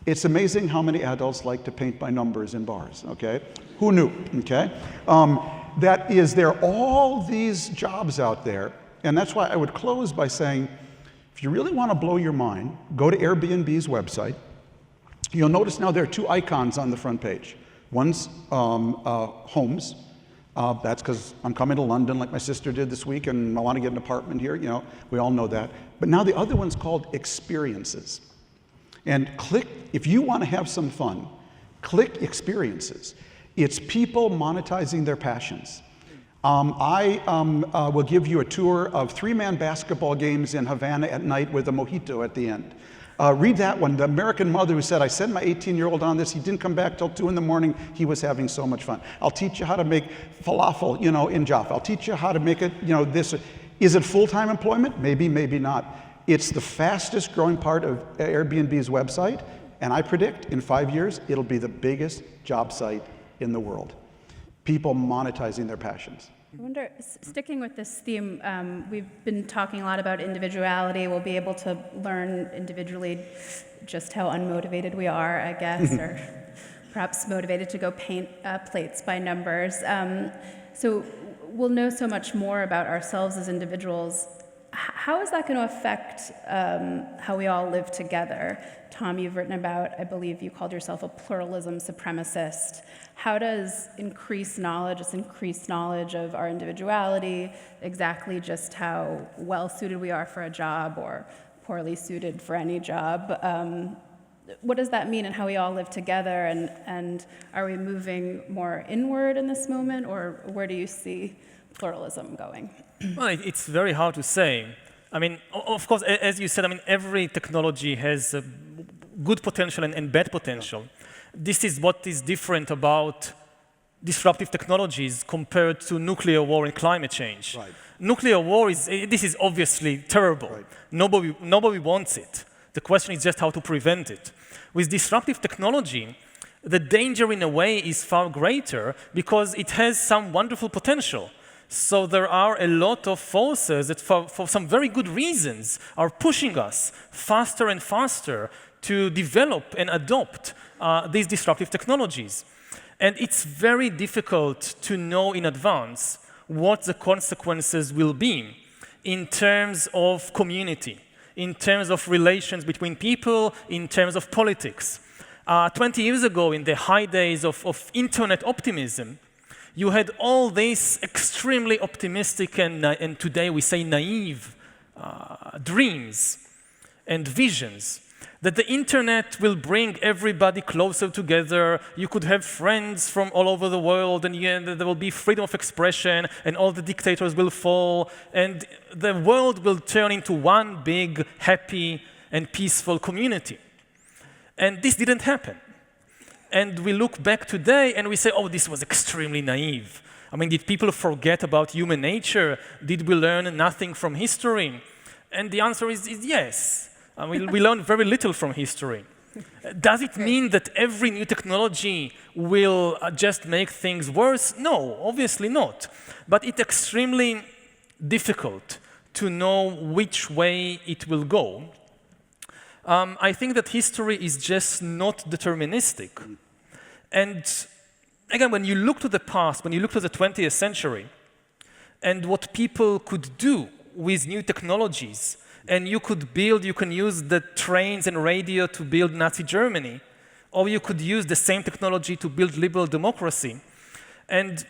D: It's amazing how many adults like to paint by numbers in bars, okay? Who knew, okay? There are all these jobs out there, and that's why I would close by saying, if you really want to blow your mind, go to Airbnb's website. You'll notice now there are 2 icons on the front page. One's homes. That's because I'm coming to London like my sister did this week, and I want to get an apartment here. You know, we all know that. But now the other one's called experiences. And click, if you want to have some fun, click experiences. It's people monetizing their passions. I will give you a tour of 3-man basketball games in Havana at night with a mojito at the end. Read that one, the American mother who said, I sent my 18-year-old on this, he didn't come back till 2 in the morning, he was having so much fun. I'll teach you how to make falafel, you know, in Jaffa. I'll teach you how to make it, you know, this. Is it full-time employment? Maybe, maybe not. It's the fastest growing part of Airbnb's website, and I predict in 5 years, it'll be the biggest job site in the world. People monetizing their passions.
A: I wonder, sticking with this theme, we've been talking a lot about individuality. We'll be able to learn individually just how unmotivated we are, I guess, or perhaps motivated to go paint plates by numbers. So we'll know so much more about ourselves as individuals. How is that going to affect how we all live together? Tom, you've written about, I believe you called yourself a pluralism supremacist. How does increased knowledge of our individuality, exactly just how well-suited we are for a job or poorly suited for any job, what does that mean in how we all live together? And are we moving more inward in this moment, or where do you see pluralism going?
B: Well, it's very hard to say. I mean, of course, as you said, I mean, every technology has good potential and bad potential. This is what is different about disruptive technologies compared to nuclear war and climate change.
D: Right.
B: Nuclear war this is obviously terrible.
D: Right.
B: Nobody wants it. The question is just how to prevent it. With disruptive technology, the danger in a way is far greater because it has some wonderful potential. So there are a lot of forces that for some very good reasons are pushing us faster and faster to develop and adopt these disruptive technologies. And it's very difficult to know in advance what the consequences will be in terms of community, in terms of relations between people, in terms of politics. 20 years ago, in the high days of internet optimism, You had all these extremely optimistic and today we say naive dreams and visions that the internet will bring everybody closer together. You could have friends from all over the world, and there will be freedom of expression, and all the dictators will fall, and the world will turn into one big, happy, and peaceful community. And this didn't happen. And we look back today and we say, oh, this was extremely naive. I mean, did people forget about human nature? Did we learn nothing from history? And the answer is yes. I mean, we learn very little from history. Does it mean that every new technology will just make things worse? No, obviously not. But it's extremely difficult to know which way it will go. I think that history is just not deterministic. And again, when you look to the past, when you look to the 20th century, and what people could do with new technologies, and you can use the trains and radio to build Nazi Germany, or you could use the same technology to build liberal democracy. And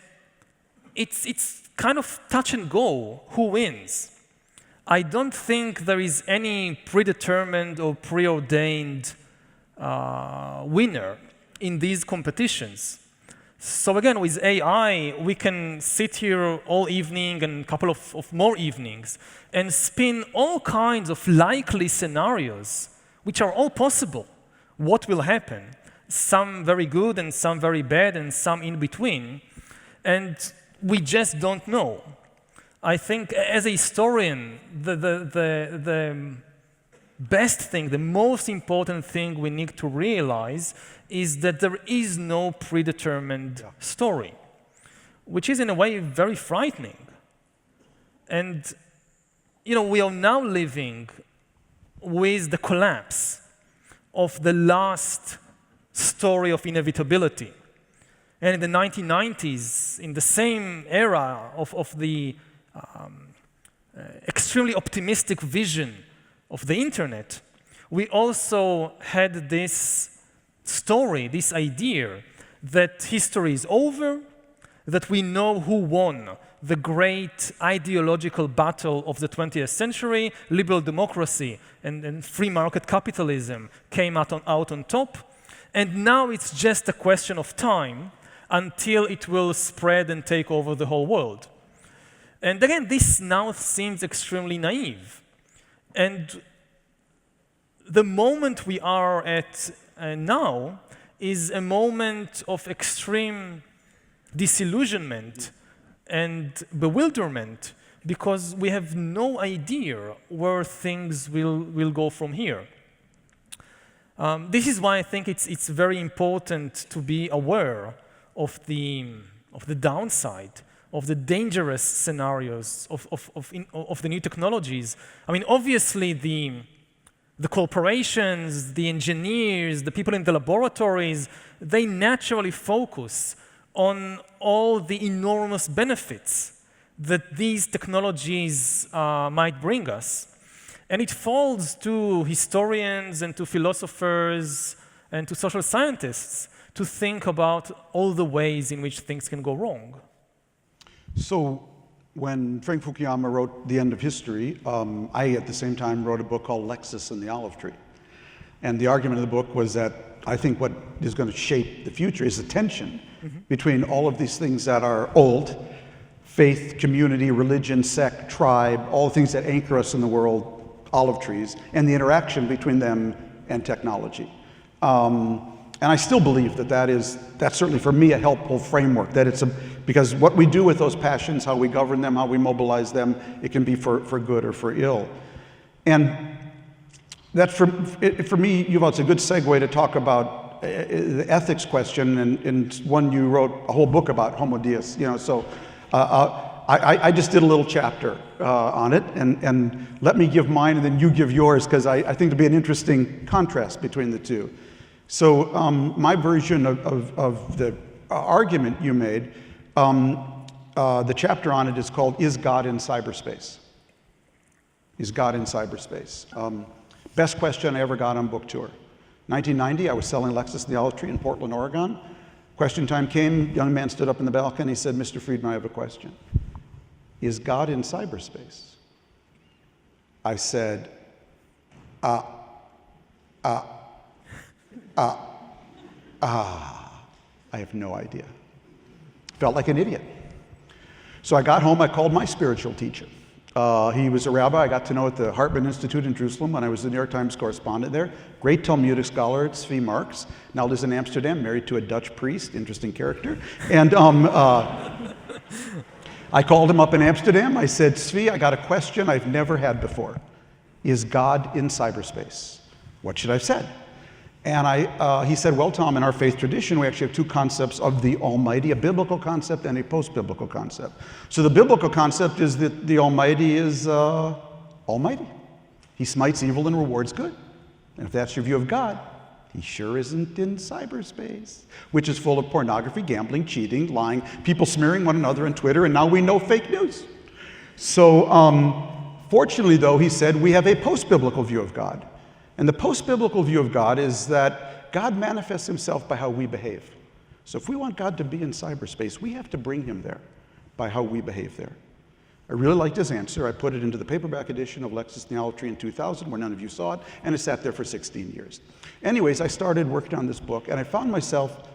B: it's kind of touch and go, who wins? I don't think there is any predetermined or preordained winner in these competitions. So again, with AI, we can sit here all evening and a couple of more evenings and spin all kinds of likely scenarios, which are all possible. What will happen? Some very good and some very bad and some in between. And we just don't know. I think as a historian, the best thing, the most important thing we need to realize is that there is no predetermined story, which is in a way very frightening. And we are now living with the collapse of the last story of inevitability. And in the 1990s, in the same era of the extremely optimistic vision of the internet, we also had this story, this idea that history is over, that we know who won the great ideological battle of the 20th century, liberal democracy and free market capitalism came out on top, and now it's just a question of time until it will spread and take over the whole world. And again, this now seems extremely naive. And the moment we are at now is a moment of extreme disillusionment and bewilderment because we have no idea where things will go from here. This is why I think it's very important to be aware of the downside, of the dangerous scenarios of the new technologies. I mean, obviously the corporations, the engineers, the people in the laboratories, they naturally focus on all the enormous benefits that these technologies might bring us. And it falls to historians and to philosophers and to social scientists to think about all the ways in which things can go wrong.
D: So when Frank Fukuyama wrote The End of History, I at the same time wrote a book called Lexus and the Olive Tree. And the argument of the book was that I think what is going to shape the future is the tension between all of these things that are old, faith, community, religion, sect, tribe, all the things that anchor us in the world, olive trees, and the interaction between them and technology. And I still believe that's certainly for me a helpful framework, that because what we do with those passions, how we govern them, how we mobilize them, it can be for good or for ill. And that's for me, Yuval, it's a good segue to talk about the ethics question, and one you wrote a whole book about, Homo Deus, so I just did a little chapter on it, and let me give mine and then you give yours, because I think there'll be an interesting contrast between the two. So my version of the argument you made, the chapter on it is called Is God in Cyberspace? Is God in Cyberspace? Best question I ever got on book tour. 1990, I was selling Lexus and the Olive Tree in Portland, Oregon. Question time came, young man stood up in the balcony, he said, Mr. Friedman, I have a question. Is God in cyberspace? I said, I have no idea. Felt like an idiot. So I got home, I called my spiritual teacher. He was a rabbi I got to know at the Hartman Institute in Jerusalem when I was the New York Times correspondent there. Great Talmudic scholar, Tzvi Marks. Now lives in Amsterdam, married to a Dutch priest, interesting character. And I called him up in Amsterdam. I said, Tzvi, I got a question I've never had before. Is God in cyberspace? What should I have said? And he said, well, Tom, in our faith tradition, we actually have two concepts of the Almighty, a biblical concept and a post-biblical concept. So the biblical concept is that the Almighty is almighty. He smites evil and rewards good. And if that's your view of God, he sure isn't in cyberspace, which is full of pornography, gambling, cheating, lying, people smearing one another on Twitter, and now we know fake news. So fortunately, though, he said, we have a post-biblical view of God. And the post-biblical view of God is that God manifests himself by how we behave. So if we want God to be in cyberspace, we have to bring him there by how we behave there. I really liked his answer. I put it into the paperback edition of Lexis Theology in 2000, where none of you saw it, and it sat there for 16 years. Anyways, I started working on this book, and I found myself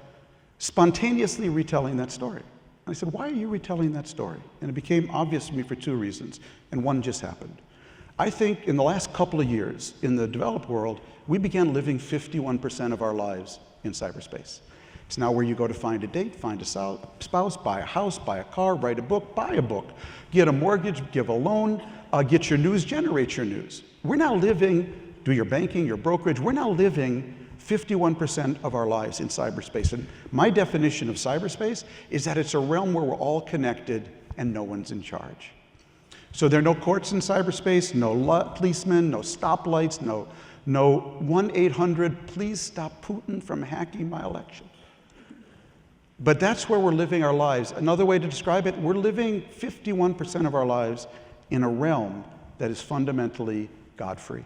D: spontaneously retelling that story. I said, why are you retelling that story? And it became obvious to me for two reasons, and one just happened. I think in the last couple of years, in the developed world, we began living 51% of our lives in cyberspace. It's now where you go to find a date, find a spouse, buy a house, buy a car, write a book, buy a book, get a mortgage, give a loan, get your news, generate your news. We're now living, do your banking, your brokerage, we're now living 51% of our lives in cyberspace. And my definition of cyberspace is that it's a realm where we're all connected and no one's in charge. So there are no courts in cyberspace, no policemen, no stoplights, no 1-800, please stop Putin from hacking my election. But that's where we're living our lives. Another way to describe it, we're living 51% of our lives in a realm that is fundamentally God-free.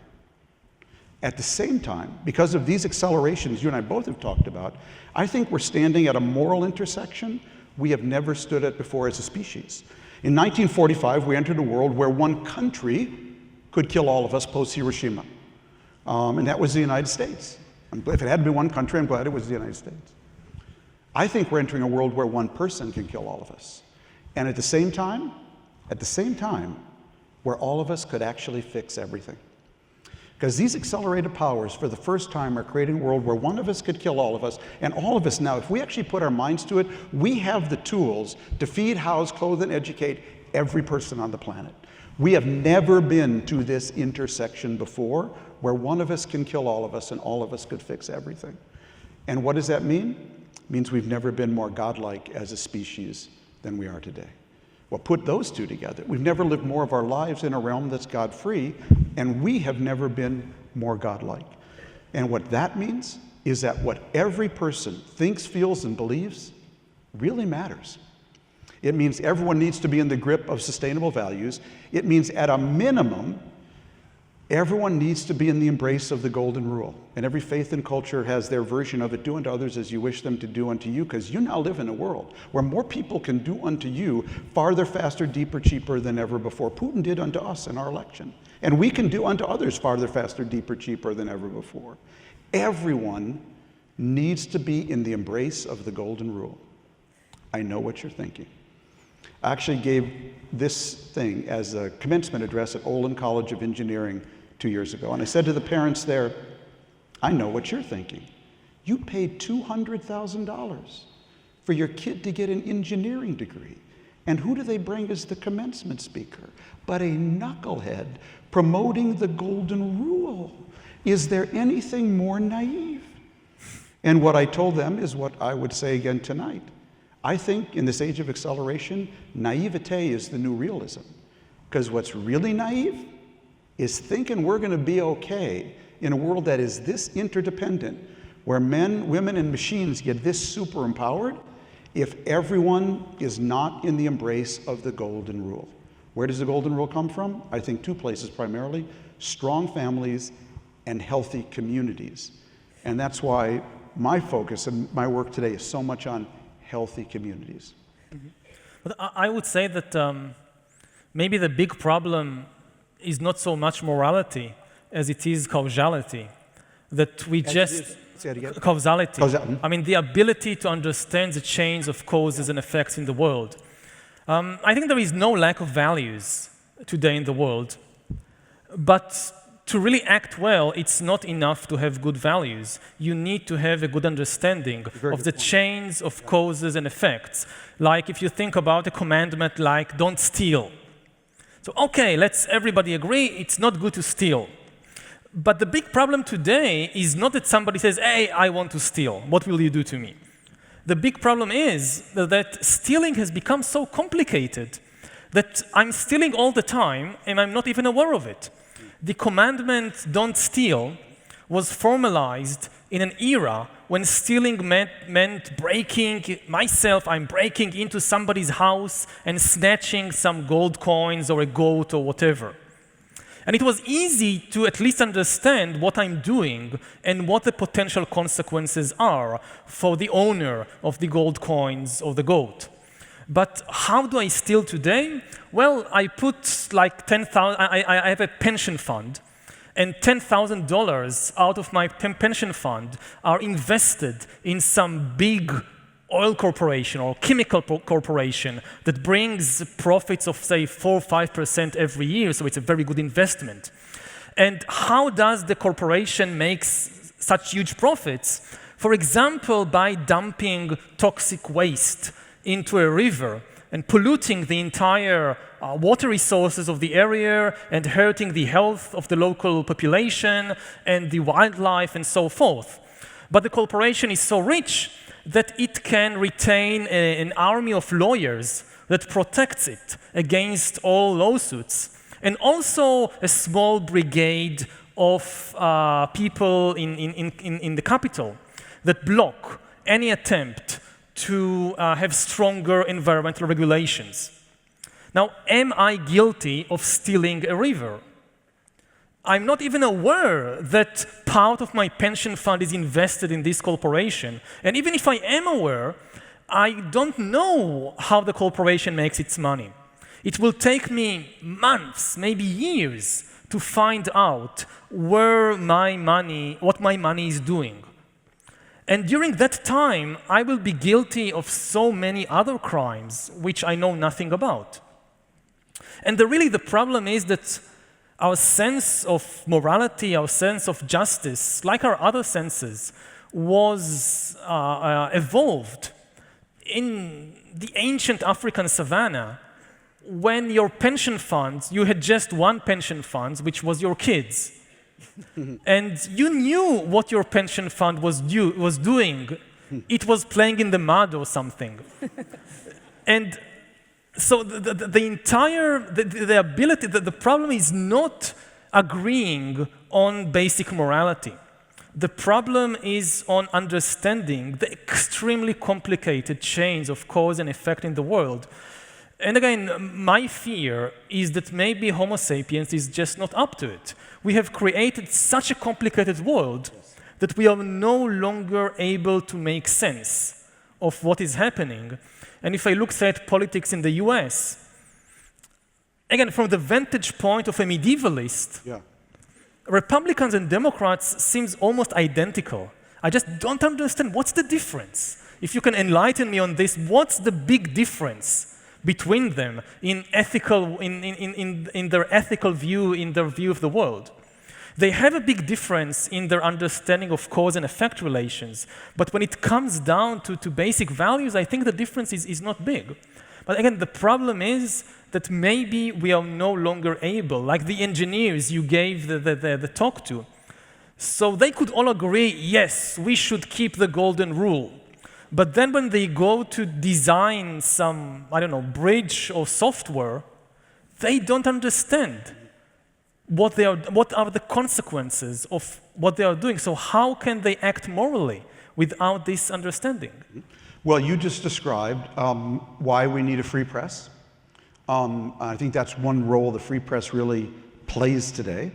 D: At the same time, because of these accelerations you and I both have talked about, I think we're standing at a moral intersection we have never stood at before as a species. In 1945, we entered a world where one country could kill all of us post-Hiroshima, and that was the United States. If it had to be one country, I'm glad it was the United States. I think we're entering a world where one person can kill all of us, and at the same time, where all of us could actually fix everything. Because these accelerated powers, for the first time, are creating a world where one of us could kill all of us, and all of us now, if we actually put our minds to it, we have the tools to feed, house, clothe, and educate every person on the planet. We have never been to this intersection before, where one of us can kill all of us, and all of us could fix everything. And what does that mean? It means we've never been more godlike as a species than we are today. Well, put those two together. We've never lived more of our lives in a realm that's God-free, and we have never been more godlike. And what that means is that what every person thinks, feels, and believes really matters. It means everyone needs to be in the grip of sustainable values. It means, at a minimum, everyone needs to be in the embrace of the golden rule. And every faith and culture has their version of it: do unto others as you wish them to do unto you, because you now live in a world where more people can do unto you farther, faster, deeper, cheaper than ever before. Putin did unto us in our election. And we can do unto others farther, faster, deeper, cheaper than ever before. Everyone needs to be in the embrace of the golden rule. I know what you're thinking. I actually gave this thing as a commencement address at Olin College of Engineering 2 years ago. And I said to the parents there, I know what you're thinking. You paid $200,000 for your kid to get an engineering degree. And who do they bring as the commencement speaker? But a knucklehead promoting the golden rule. Is there anything more naive? And what I told them is what I would say again tonight. I think in this age of acceleration, naivete is the new realism. Because what's really naive is thinking we're going to be okay in a world that is this interdependent, where men, women, and machines get this super empowered, if everyone is not in the embrace of the golden rule. Where does the golden rule come from? I think two places primarily: strong families and healthy communities. And that's why my focus and my work today is so much on healthy communities.
B: But I would say that maybe the big problem is not so much morality as it is causality. That we just...
D: Say it again.
B: Causality. I mean, the ability to understand the chains of causes and effects in the world. I think there is no lack of values today in the world, but to really act well, it's not enough to have good values. You need to have a good understanding of the chains of causes and effects. Like if you think about a commandment like, don't steal. So, okay, let's everybody agree, it's not good to steal. But the big problem today is not that somebody says, hey, I want to steal. What will you do to me? The big problem is that stealing has become so complicated that I'm stealing all the time and I'm not even aware of it. The commandment, don't steal, was formalized in an era when stealing meant breaking, I'm breaking into somebody's house and snatching some gold coins or a goat or whatever. And it was easy to at least understand what I'm doing and what the potential consequences are for the owner of the gold coins or the goat. But how do I steal today? Well, I put like $10,000, I have a pension fund, and $10,000 out of my pension fund are invested in some big oil corporation or chemical corporation that brings profits of, say, 4 or 5% every year, so it's a very good investment. And how does the corporation make such huge profits? For example, by dumping toxic waste into a river and polluting the entire water resources of the area and hurting the health of the local population and the wildlife and so forth. But the corporation is so rich that it can retain an army of lawyers that protects it against all lawsuits, and also a small brigade of people in the capital that block any attempt to have stronger environmental regulations. Now, am I guilty of stealing a river? I'm not even aware that part of my pension fund is invested in this corporation. And even if I am aware, I don't know how the corporation makes its money. It will take me months, maybe years, to find out what my money is doing. And during that time, I will be guilty of so many other crimes which I know nothing about. And really the problem is that our sense of morality, our sense of justice, like our other senses, was evolved in the ancient African savannah when your pension funds, you had just one pension fund, which was your kids. And you knew what your pension fund was doing. It was playing in the mud or something. And so the problem is not agreeing on basic morality. The problem is on understanding the extremely complicated chains of cause and effect in the world. And again, my fear is that maybe Homo sapiens is just not up to it. We have created such a complicated world that we are no longer able to make sense of what is happening. And if I look, say, at politics in the US, again, from the vantage point of a medievalist, Republicans and Democrats seems almost identical. I just don't understand what's the difference. If you can enlighten me on this, what's the big difference between them in their ethical view, in their view of the world? They have a big difference in their understanding of cause and effect relations, but when it comes down to basic values, I think the difference is not big. But again, the problem is that maybe we are no longer able, like the engineers you gave the talk to. So they could all agree, yes, we should keep the golden rule. But then when they go to design some, bridge or software, they don't understand what are the consequences of what they are doing. So how can they act morally without this understanding?
D: Well, you just described why we need a free press. I think that's one role the free press really plays today.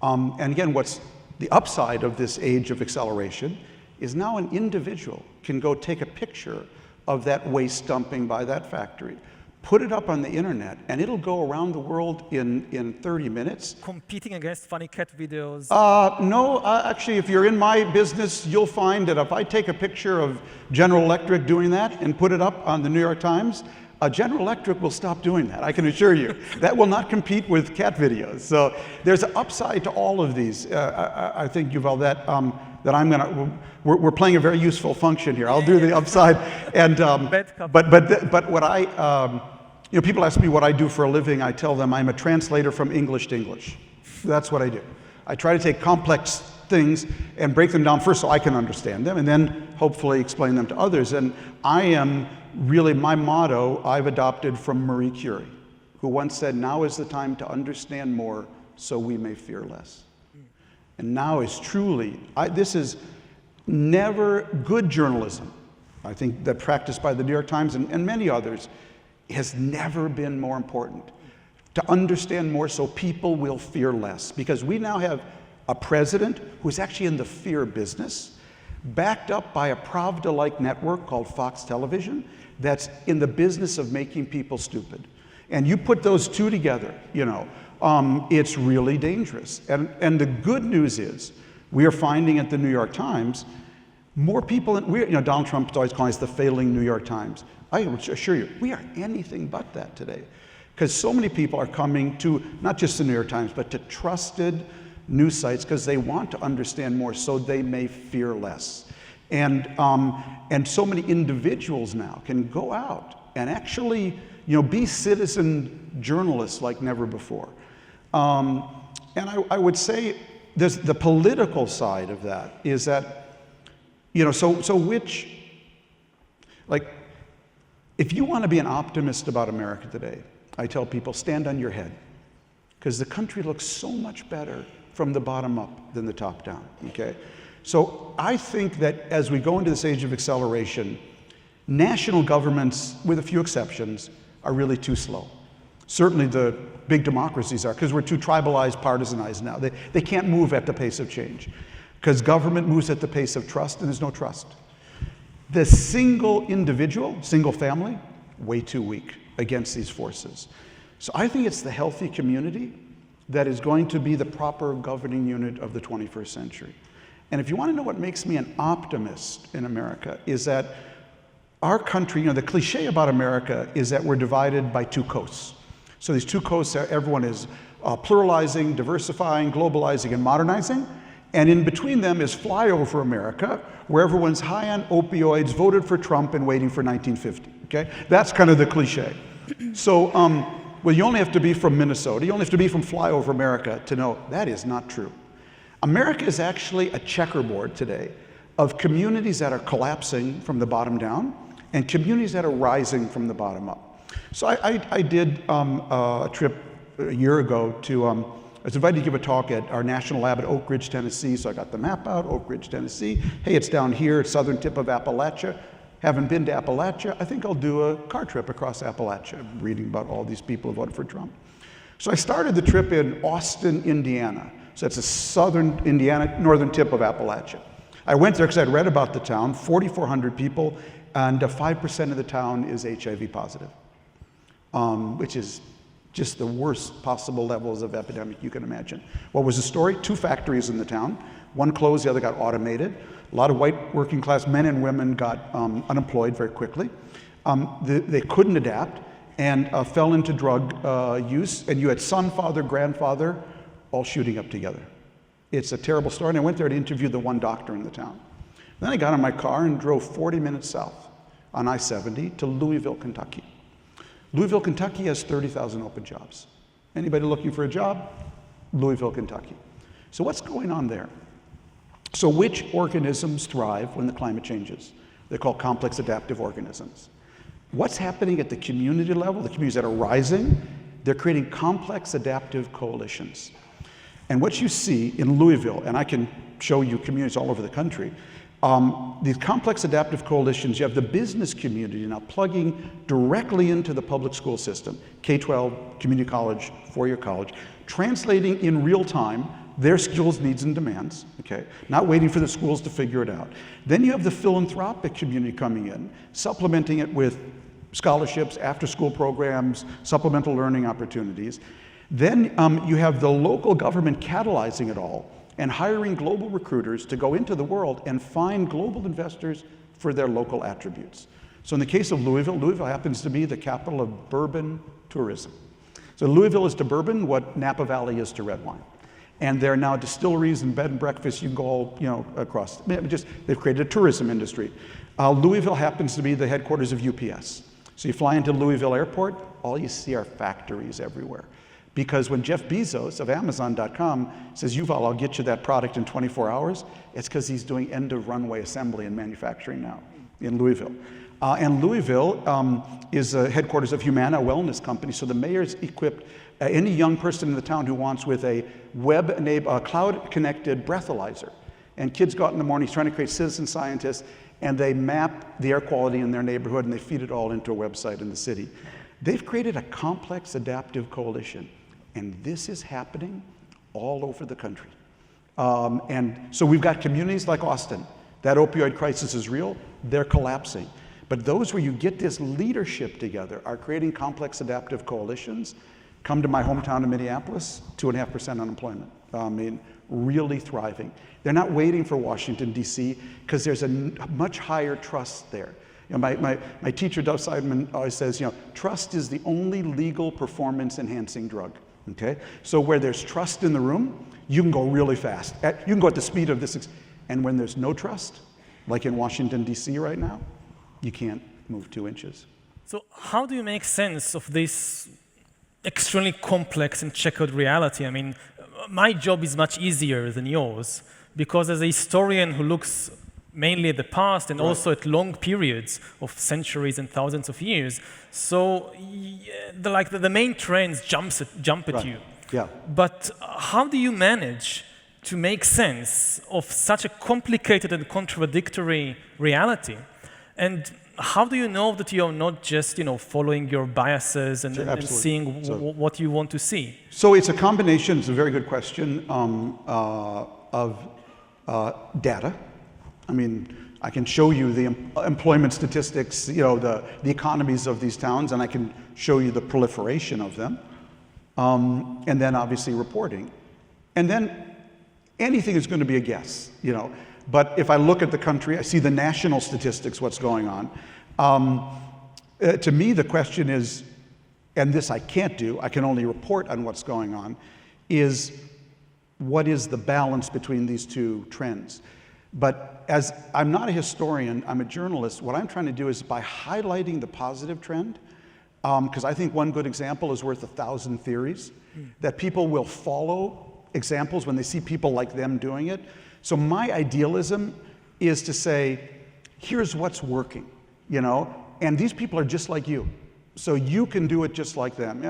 D: And again, what's the upside of this age of acceleration is now an individual can go take a picture of that waste dumping by that factory, put it up on the internet, and it'll go around the world in 30 minutes.
B: Competing against funny cat videos.
D: No, actually, if you're in my business, you'll find that if I take a picture of General Electric doing that and put it up on the New York Times, General Electric will stop doing that, I can assure you. That will not compete with cat videos. So there's an upside to all of these. I think, Yuval, that I'm gonna, we're playing a very useful function here. I'll do the upside. And, but what I, people ask me what I do for a living. I tell them I'm a translator from English to English. That's what I do. I try to take complex things and break them down first so I can understand them, and then hopefully explain them to others. And I am really, my motto I've adopted from Marie Curie, who once said, "Now is the time to understand more so we may fear less." And now is truly, this is never good journalism. I think that practiced by the New York Times and many others has never been more important. To understand more so people will fear less. Because we now have a president who's actually in the fear business, backed up by a Pravda-like network called Fox Television that's in the business of making people stupid. And you put those two together, it's really dangerous. And the good news is, we are finding at the New York Times, more people, Donald Trump is always calling us the failing New York Times. I assure you, we are anything but that today. Because so many people are coming to, not just the New York Times, but to trusted news sites because they want to understand more so they may fear less. And so many individuals now can go out and actually be citizen journalists like never before. And I would say there's the political side of that is that, if you want to be an optimist about America today, I tell people, stand on your head. Because the country looks so much better from the bottom up than the top down, okay? So I think that as we go into this age of acceleration, national governments, with a few exceptions, are really too slow. Certainly the big democracies are, because we're too tribalized, partisanized now. They can't move at the pace of change, because government moves at the pace of trust, and there's no trust. The single individual, single family, way too weak against these forces. So I think it's the healthy community that is going to be the proper governing unit of the 21st century. And if you want to know what makes me an optimist in America, is that our country, the cliche about America is that we're divided by two coasts. So these two coasts, everyone is pluralizing, diversifying, globalizing, and modernizing. And in between them is flyover America, where everyone's high on opioids, voted for Trump, and waiting for 1950, okay? That's kind of the cliche. So, well, you only have to be from Minnesota, you only have to be from flyover America to know that is not true. America is actually a checkerboard today of communities that are collapsing from the bottom down and communities that are rising from the bottom up. So I did a trip a year ago to, I was invited to give a talk at our national lab at Oak Ridge, Tennessee, so I got the map out, Oak Ridge, Tennessee. Hey, it's down here, it's southern tip of Appalachia. Haven't been to Appalachia, I think I'll do a car trip across Appalachia. I'm reading about all these people who voted for Trump. So I started the trip in Austin, Indiana. So that's the southern Indiana, northern tip of Appalachia. I went there because I'd read about the town, 4,400 people, and 5% of the town is HIV positive, which is just the worst possible levels of epidemic you can imagine. What was the story? 2 factories in the town. One closed, the other got automated. A lot of white working class men and women got unemployed very quickly. They couldn't adapt and fell into drug use, and you had son, father, grandfather, all shooting up together. It's a terrible story, and I went there to interview the one doctor in the town. Then I got in my car and drove 40 minutes south on I-70 to Louisville, Kentucky. Louisville, Kentucky has 30,000 open jobs. Anybody looking for a job? Louisville, Kentucky. So what's going on there? So which organisms thrive when the climate changes? They're called complex adaptive organisms. What's happening at the community level? The communities that are rising, they're creating complex adaptive coalitions. And what you see in Louisville, and I can show you communities all over the country, these complex adaptive coalitions, you have the business community now plugging directly into the public school system, K-12, community college, four-year college, translating in real time their skills, needs, and demands, okay? Not waiting for the schools to figure it out. Then you have the philanthropic community coming in, supplementing it with scholarships, after-school programs, supplemental learning opportunities. Then you have the local government catalyzing it all and hiring global recruiters to go into the world and find global investors for their local attributes. So in the case of Louisville, Louisville happens to be the capital of bourbon tourism. So Louisville is to bourbon what Napa Valley is to red wine. And there are now distilleries and bed and breakfasts. You can go all, across. They've created a tourism industry. Louisville happens to be the headquarters of UPS. So you fly into Louisville Airport, all you see are factories everywhere. Because when Jeff Bezos of Amazon.com says, Yuval, I'll get you that product in 24 hours, it's because he's doing end-of-runway assembly and manufacturing now in Louisville. And Louisville is a headquarters of Humana, a wellness company, so the mayor's equipped any young person in the town who wants with a cloud-connected breathalyzer. And kids go out in the morning trying to create citizen scientists, and they map the air quality in their neighborhood, and they feed it all into a website in the city. They've created a complex adaptive coalition, and this is happening all over the country. And so we've got communities like Austin. That opioid crisis is real. They're collapsing. But those where you get this leadership together are creating complex adaptive coalitions. Come to my hometown of Minneapolis, 2.5% unemployment. I mean, really thriving. They're not waiting for Washington, D.C., because there's a much higher trust there. My teacher, Dov Seidman, always says, trust is the only legal performance-enhancing drug, okay? So where there's trust in the room, you can go really fast. You can go at the speed of this. And when there's no trust, like in Washington, D.C. right now, you can't move 2 inches.
B: So how do you make sense of this extremely complex and checkered reality? I mean, my job is much easier than yours, because as a historian who looks mainly at the past and also at long periods of centuries and thousands of years, so the main trends jump at you.
D: Yeah.
B: But how do you manage to make sense of such a complicated and contradictory reality? And how do you know that you're not just, following your biases and seeing what you want to see?
D: So it's a combination, it's a very good question, of data. I mean, I can show you the employment statistics, the economies of these towns, and I can show you the proliferation of them. And then obviously reporting. And then anything is going to be a guess, But if I look at the country, I see the national statistics, what's going on. To me, the question is, and this I can't do, I can only report on what's going on, is what is the balance between these two trends? But as I'm not a historian, I'm a journalist, what I'm trying to do is by highlighting the positive trend, because I think one good example is worth 1,000 theories, that people will follow examples when they see people like them doing it. So my idealism is to say, here's what's working, and these people are just like you. So you can do it just like them.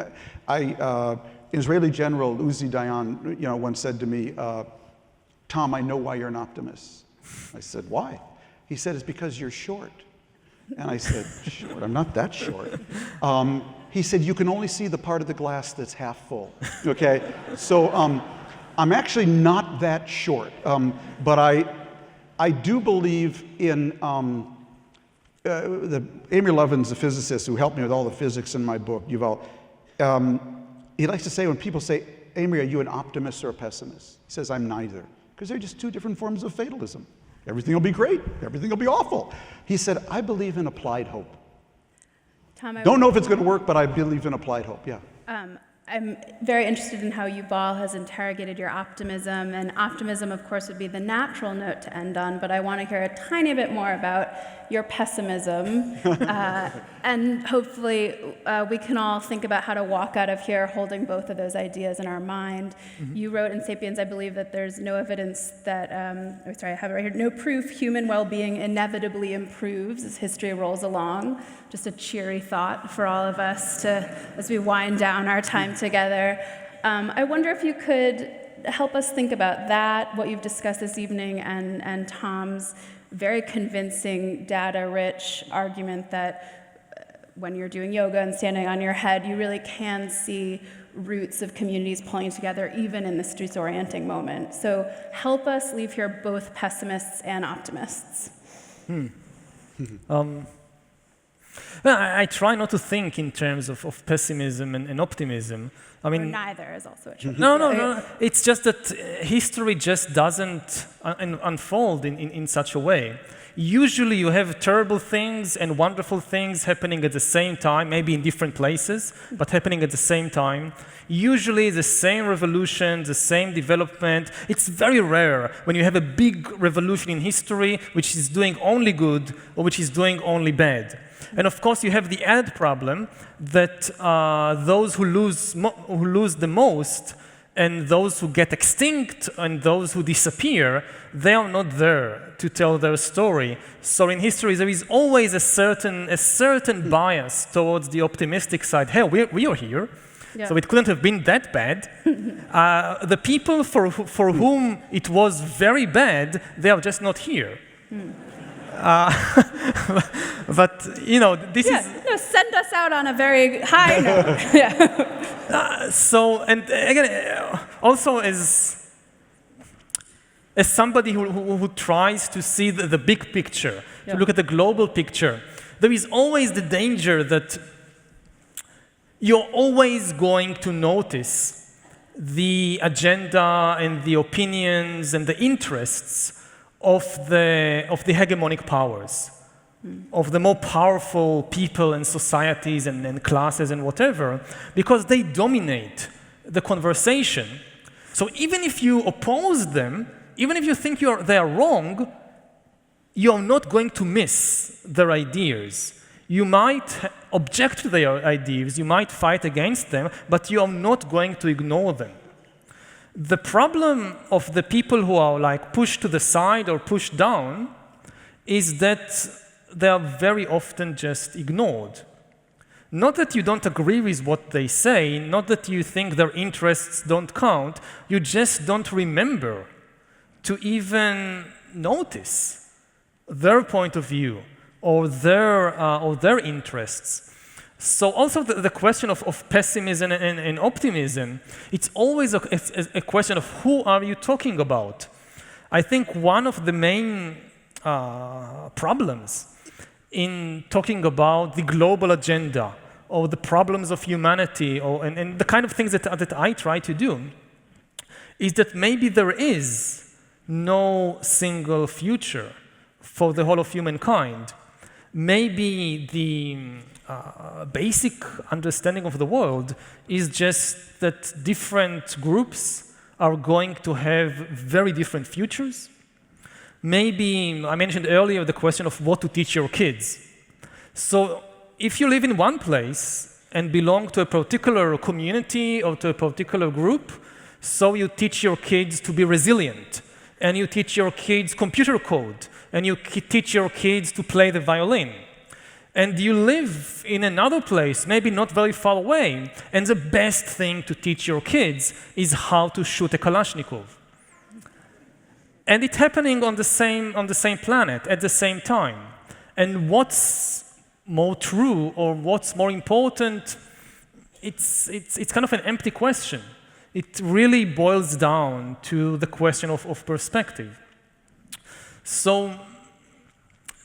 D: Israeli General Uzi Dayan, once said to me, Tom, I know why you're an optimist. I said, why? He said, it's because you're short. And I said, short? I'm not that short. He said, you can only see the part of the glass that's half full, okay? So I'm actually not that short, but I do believe in, Amy Levin's a physicist who helped me with all the physics in my book, Yuval. He likes to say, when people say, Amy, are you an optimist or a pessimist? He says, I'm neither, because they're just two different forms of fatalism. Everything will be great, everything will be awful. He said, I believe in applied hope.
A: Tom,
D: Don't know if it's going to work, but I believe in applied hope, yeah.
A: I'm very interested in how Yuval has interrogated your optimism, and optimism, of course, would be the natural note to end on, but I want to hear a tiny bit more about your pessimism, and hopefully we can all think about how to walk out of here holding both of those ideas in our mind. Mm-hmm. You wrote in Sapiens, I believe, that there's no evidence that, I have it right here, no proof human well-being inevitably improves as history rolls along. Just a cheery thought for all of us as we wind down our time together. I wonder if you could help us think about that, what you've discussed this evening, and Tom's very convincing, data-rich argument that when you're doing yoga and standing on your head, you really can see roots of communities pulling together even in this disorienting moment. So help us leave here both pessimists and optimists.
B: Well, I try not to think in terms of pessimism and optimism. I
A: Or
B: mean,
A: neither is also a choice.
B: no. It's just that history just doesn't unfold in such a way. Usually you have terrible things and wonderful things happening at the same time, maybe in different places, but happening at the same time. Usually the same revolution, the same development. It's very rare when you have a big revolution in history which is doing only good or which is doing only bad. And of course you have the added problem that those who lose the most and those who get extinct and those who disappear, they are not there to tell their story. So in history, there is always a certain bias towards the optimistic side. Hey, we are here,
A: Yeah.
B: so it couldn't have been that bad. The people for whom it was very bad, they are just not here. But this is.
A: No, send us out on a very high note. Yeah.
B: So, and again, also as somebody who tries to see the big picture, to look at the global picture, there is always the danger that you're always going to notice the agenda and the opinions and the interests of the hegemonic powers, of the more powerful people and societies and classes and whatever, because they dominate the conversation. So even if you oppose them, even if you think they are wrong, you're not going to miss their ideas. You might object to their ideas, you might fight against them, but you are not going to ignore them. The problem of the people who are like pushed to the side or pushed down is that they are very often just ignored. Not that you don't agree with what they say, not that you think their interests don't count, you just don't remember to even notice their point of view or their interests. So also the question of pessimism and optimism, it's always a question of who are you talking about. I think one of the main problems in talking about the global agenda or the problems of humanity and the kind of things that I try to do is that maybe there is no single future for the whole of humankind. Maybe the basic understanding of the world is just that different groups are going to have very different futures. Maybe, I mentioned earlier the question of what to teach your kids. So if you live in one place and belong to a particular community or to a particular group, so you teach your kids to be resilient, and you teach your kids computer code, and you teach your kids to play the violin. And you live in another place, maybe not very far away, and the best thing to teach your kids is how to shoot a Kalashnikov. And it's happening on the same planet at the same time. And what's more true or what's more important, it's kind of an empty question. It really boils down to the question of perspective. So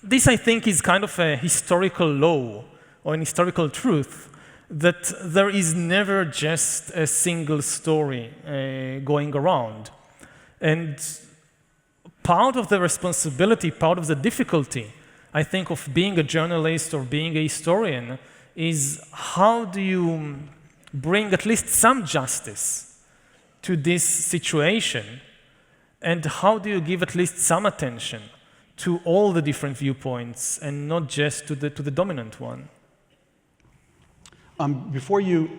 B: this, I think, is kind of a historical law or an historical truth that there is never just a single story going around. And part of the responsibility, part of the difficulty, I think, of being a journalist or being a historian is how do you bring at least some justice to this situation, and how do you give at least some attention to all the different viewpoints and not just to the dominant one.
D: Before you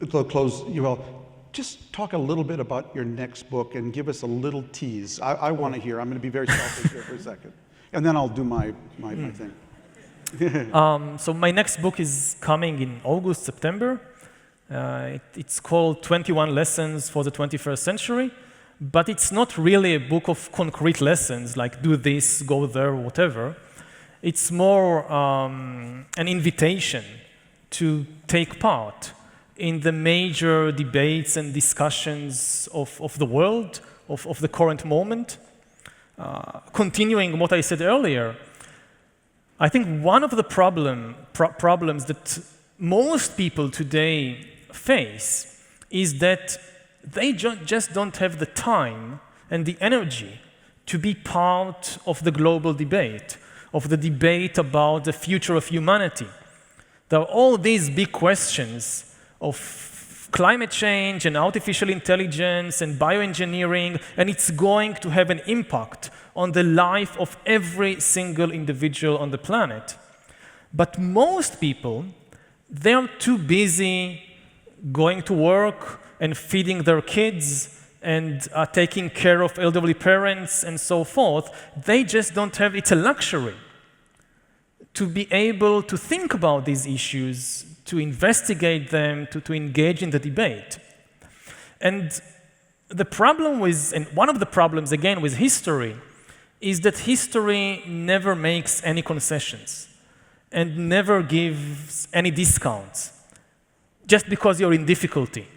D: close, Yuval, just talk a little bit about your next book and give us a little tease. I want to hear. I'm going to be very selfish here for a second. And then I'll do my thing.
B: So my next book is coming in August, September. It's called 21 Lessons for the 21st Century. But it's not really a book of concrete lessons, like do this, go there, whatever. It's more an invitation to take part in the major debates and discussions of the world, of the current moment. Continuing what I said earlier, I think one of the problems that most people today face is that they just don't have the time and the energy to be part of the global debate, of the debate about the future of humanity. There are all these big questions of climate change and artificial intelligence and bioengineering, and it's going to have an impact on the life of every single individual on the planet. But most people, they're too busy going to work and feeding their kids and taking care of elderly parents and so forth. They just don't have, it's a luxury to be able to think about these issues, to investigate them, to engage in the debate. And the problem with, and one of the problems again with history, is that history never makes any concessions and never gives any discounts just because you're in difficulty,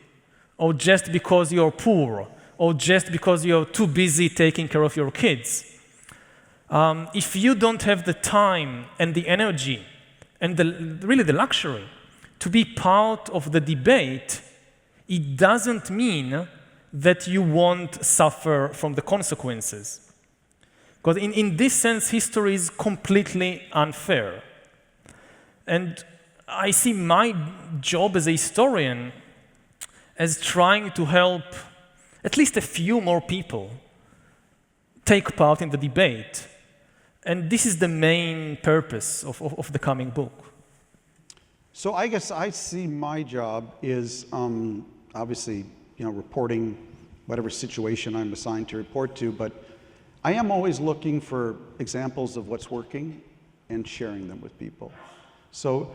B: or just because you're poor, or just because you're too busy taking care of your kids. If you don't have the time and the energy and really the luxury to be part of the debate, it doesn't mean that you won't suffer from the consequences. Because in this sense, history is completely unfair. And I see my job as a historian as trying to help at least a few more people take part in the debate. And this is the main purpose of the coming book.
D: So I guess I see my job is obviously, reporting whatever situation I'm assigned to report to, but I am always looking for examples of what's working and sharing them with people. So,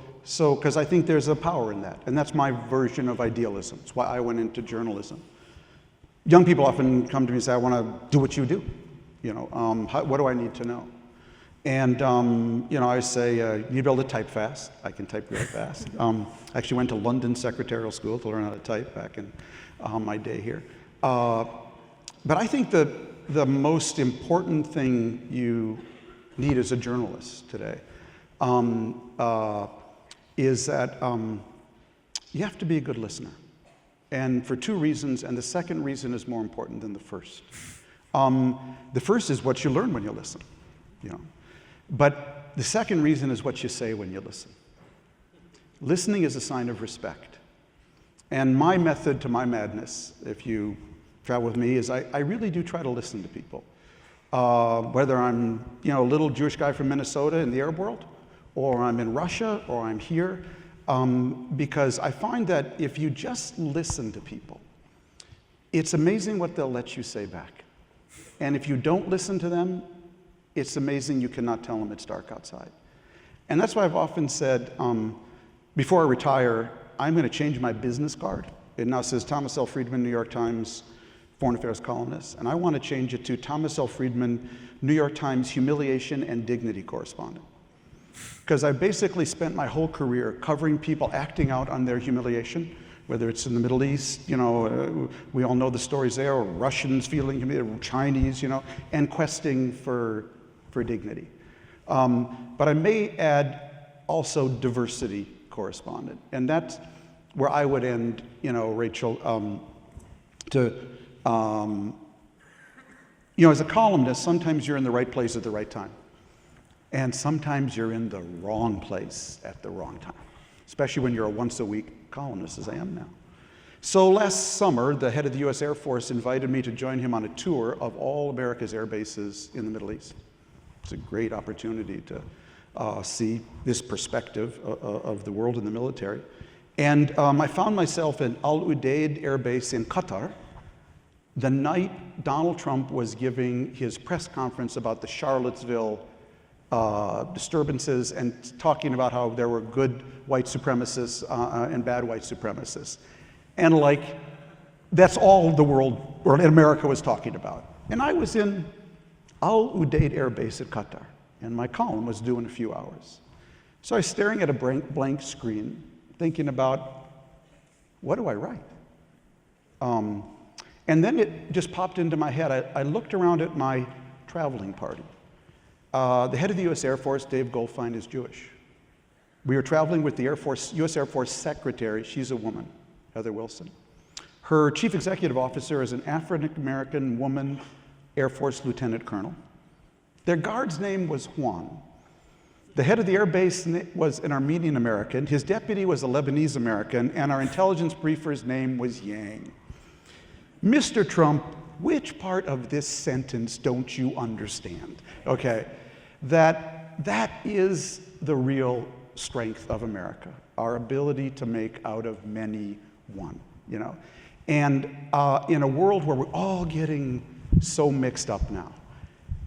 D: because I think there's a power in that, and that's my version of idealism. It's why I went into journalism. Young people often come to me and say, I want to do what you do. What do I need to know? And, I say, you need to be able to type fast. I can type really fast. I actually went to London secretarial school to learn how to type back in my day here. But I think the most important thing you need as a journalist today is that you have to be a good listener. And for two reasons, and the second reason is more important than the first. The first is what you learn when you listen, But the second reason is what you say when you listen. Listening is a sign of respect. And my method to my madness, if you travel with me, is I really do try to listen to people. Whether I'm a little Jewish guy from Minnesota in the Arab world, or I'm in Russia, or I'm here, because I find that if you just listen to people, it's amazing what they'll let you say back. And if you don't listen to them, it's amazing you cannot tell them it's dark outside. And that's why I've often said, before I retire, I'm going to change my business card. It now says Thomas L. Friedman, New York Times, Foreign Affairs columnist. And I want to change it to Thomas L. Friedman, New York Times Humiliation and Dignity correspondent. Because I basically spent my whole career covering people acting out on their humiliation, whether it's in the Middle East, we all know the stories there, or Russians feeling humiliated, Chinese, and questing for dignity. But I may add also diversity correspondent. And that's where I would end, Rachel, as a columnist, sometimes you're in the right place at the right time. And sometimes you're in the wrong place at the wrong time, especially when you're a once-a-week columnist, as I am now. So last summer, the head of the US Air Force invited me to join him on a tour of all America's air bases in the Middle East. It's a great opportunity to see this perspective of the world in the military. And I found myself at Al Udeid Air Base in Qatar the night Donald Trump was giving his press conference about the Charlottesville disturbances and talking about how there were good white supremacists and bad white supremacists. And that's all the world, or in America, was talking about. And I was in Al Udeid Air Base at Qatar, and my column was due in a few hours. So I was staring at a blank screen, thinking about, what do I write? And then it just popped into my head. I looked around at my traveling party. The head of the U.S. Air Force, Dave Goldfein, is Jewish. We were traveling with the U.S. Air Force Secretary. She's a woman, Heather Wilson. Her chief executive officer is an African-American woman, Air Force Lieutenant Colonel. Their guard's name was Juan. The head of the air base was an Armenian American. His deputy was a Lebanese American, and our intelligence briefer's name was Yang. Mr. Trump, which part of this sentence don't you understand? Okay, that is the real strength of America, our ability to make out of many one, you know? And in a world where we're all getting so mixed up now,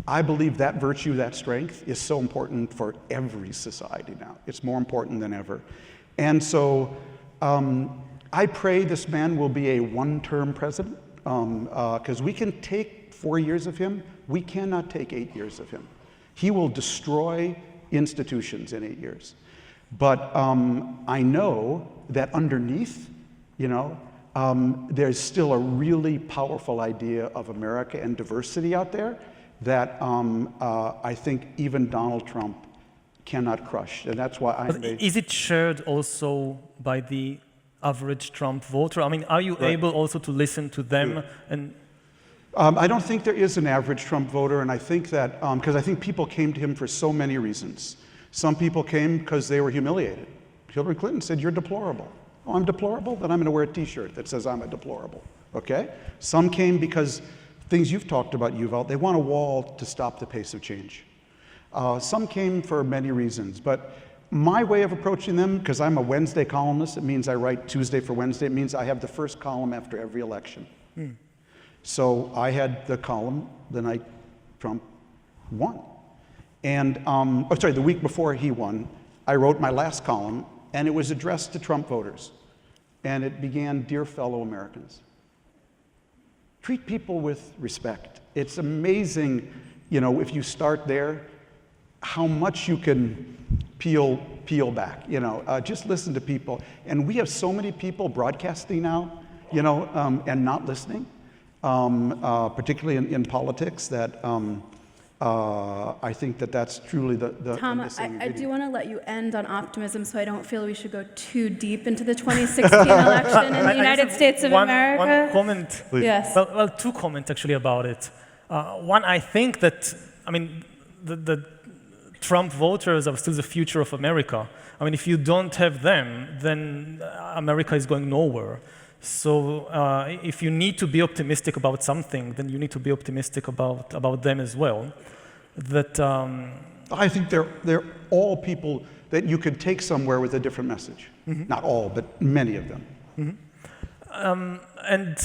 D: I believe that virtue, that strength, is so important for every society now. It's more important than ever. And so I pray this man will be a one-term president, because we can take 4 years of him. We cannot take 8 years of him. He will destroy institutions in 8 years. But I know that underneath, you know, there's still a really powerful idea of America and diversity out there that I think even Donald Trump cannot crush. And that's why I...
B: Is it shared also by the average Trump voter? I mean, are you able also to listen to them? And
D: I don't think there is an average Trump voter, and I think that, because I think people came to him for so many reasons. Some people came because they were humiliated. Hillary Clinton said, "You're deplorable." Oh, I'm deplorable? Then I'm going to wear a t-shirt that says I'm a deplorable, okay? Some came because things you've talked about, Yuval, they want a wall to stop the pace of change. Some came for many reasons, but my way of approaching them, because I'm a Wednesday columnist, it means I write Tuesday for Wednesday, it means I have the first column after every election. So I had the column the night Trump won. And, the week before he won, I wrote my last column, and it was addressed to Trump voters. And it began, "Dear fellow Americans, treat people with respect." It's amazing, you know, if you start there, how much you can peel back, you know, just listen to people. And we have so many people broadcasting now, you know, and not listening, particularly in politics, that I think that that's truly the
A: Tom,
D: missing
A: I do
D: ingredient.
A: want to let you end on optimism, so I don't feel we should go too deep into the 2016 election in the United States of America.
B: One comment.
A: Yes.
B: Well, two comments actually about it. One, I think that, I mean, the Trump voters are still the future of America. I mean, if you don't have them, then America is going nowhere. So if you need to be optimistic about something, then you need to be optimistic about them as well. That
D: I think they're all people that you could take somewhere with a different message. Not all, but many of them.
B: And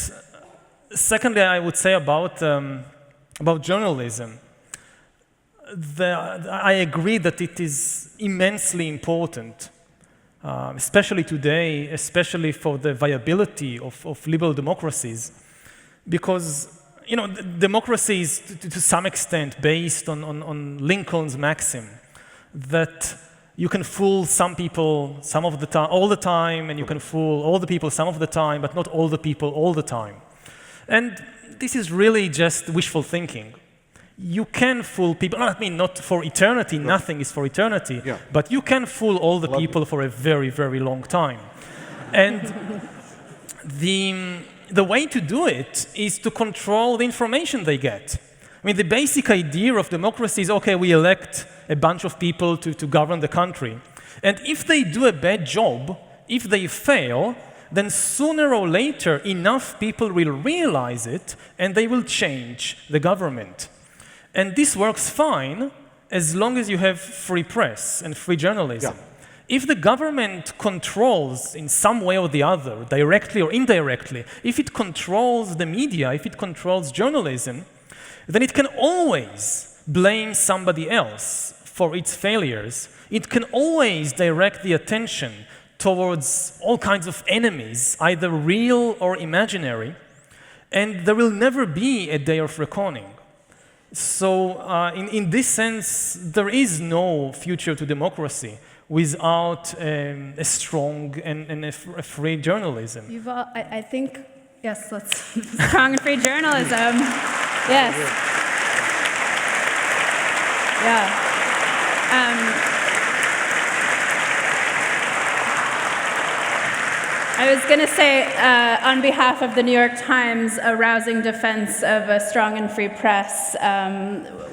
B: secondly, I would say about journalism. I agree that it is immensely important, especially today, especially for the viability of liberal democracies, because you know, democracy is to some extent based on Lincoln's maxim that you can fool some people some of the time, all the time, and you can fool all the people some of the time, but not all the people all the time. And this is really just wishful thinking. You can fool people, I mean, not for eternity, nothing is for eternity, but you can fool all the people for a very, very long time. And the way to do it is to control the information they get. I mean, the basic idea of democracy is, okay, we elect a bunch of people to govern the country. And if they do a bad job, if they fail, then sooner or later, enough people will realize it and they will change the government. And this works fine as long as you have free press and free journalism. If the government controls in some way or the other, directly or indirectly, if it controls the media, if it controls journalism, then it can always blame somebody else for its failures. It can always direct the attention towards all kinds of enemies, either real or imaginary, and there will never be a day of reckoning. So in this sense, there is no future to democracy without a strong and a free journalism.
A: Yuval, I think, yes, let's, strong and free journalism. Yes. Yeah. I was going to say, on behalf of the New York Times, a rousing defense of a strong and free press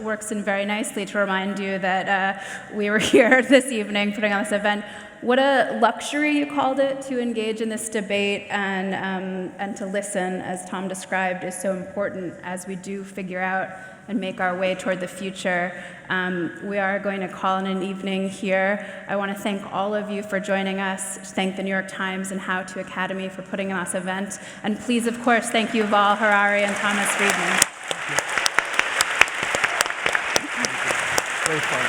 A: works in very nicely to remind you that we were here this evening putting on this event. What a luxury, you called it, to engage in this debate and to listen, as Tom described, is so important as we do figure out and make our way toward the future. We are going to call in an evening here. I want to thank all of you for joining us, thank the New York Times and How To Academy for putting on this event, and please, of course, thank Yuval Harari and Thomas Friedman.
D: Very fun.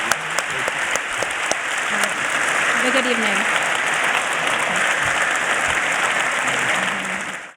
A: Have a good evening.